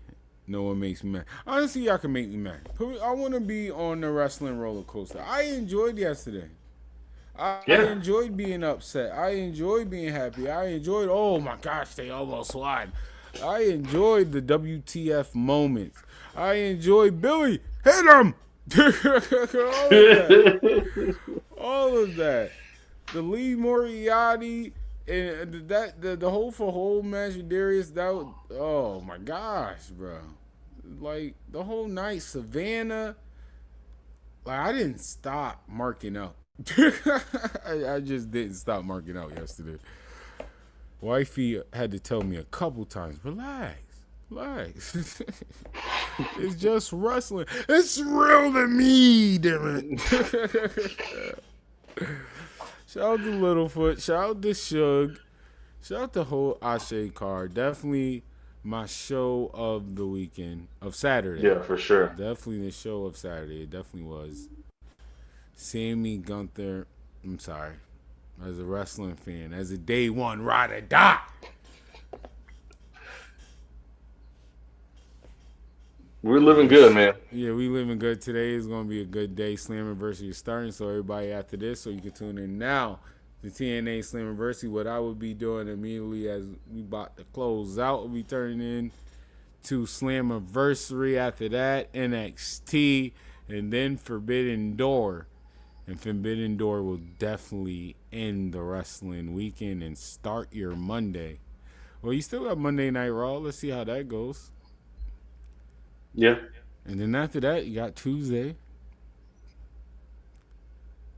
no one makes me mad. Honestly, y'all can make me mad. I want to be on the wrestling roller coaster. I enjoyed yesterday. I enjoyed being upset. I enjoyed being happy. I enjoyed, oh my gosh, they almost won. I enjoyed the WTF moments. I enjoyed Billy, hit him. All of that. The Lee Moriarty and the whole for whole match with Darius, that was, oh my gosh, bro. Like the whole night, Savannah. Like I didn't stop marking out. I just didn't stop marking out yesterday. Wifey had to tell me a couple times, relax. It's just wrestling. It's real to me, damn it. Shout out to Littlefoot. Shout out to Suge. Shout out to whole Ashe card. Definitely my show of the weekend, of Saturday. Yeah, for sure. Definitely the show of Saturday. It definitely was. Sammy Gunther, I'm sorry, as a wrestling fan, as a day one ride or die. We're living good, man. Yeah, we living good. Today is going to be a good day. Slammiversary is starting, so everybody after this, so you can tune in now to TNA Slammiversary. What I would be doing immediately as we about to close out, we'll be turning in to Slammiversary. After that, NXT, and then Forbidden Door. And Forbidden Door will definitely end the wrestling weekend and start your Monday. Well, you still got Monday Night Raw. Let's see how that goes. Yeah. And then after that, you got Tuesday.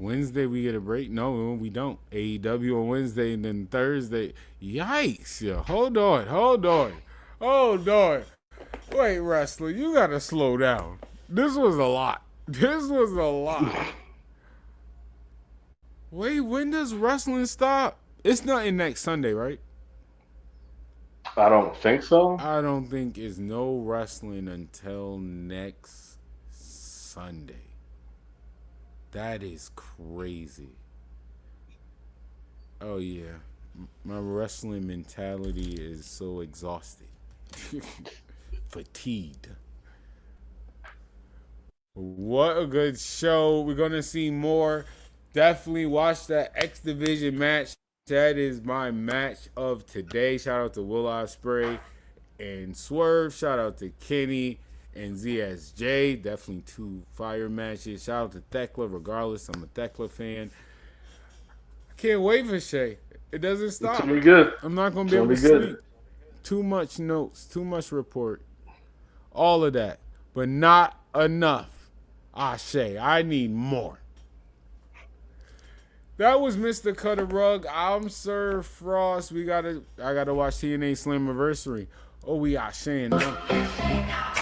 Wednesday, we get a break. No, we don't. AEW on Wednesday, and then Thursday. Yikes. Yeah. Hold on. Wait, wrestler, you got to slow down. This was a lot. Wait, when does wrestling stop? It's not in next Sunday, right? I don't think so. I don't think it's no wrestling until next Sunday. That is crazy. Oh, yeah. My wrestling mentality is so exhausted. Fatigued. What a good show. We're going to see more. Definitely watch that X Division match. That is my match of today. Shout out to Will Ospreay and Swerve. Shout out to Kenny and ZSJ. Definitely 2 fire matches. Shout out to Thekla. Regardless, I'm a Thekla fan. I can't wait for Shay. It doesn't stop. It's gonna be good. I'm not going to be able to sleep. Too much notes. Too much report. All of that. But not enough. Ashe. I need more. That was Mr. Cutter Rug. I'm Sir Frost. I gotta watch TNA Slammiversary. Oh, we are saying now.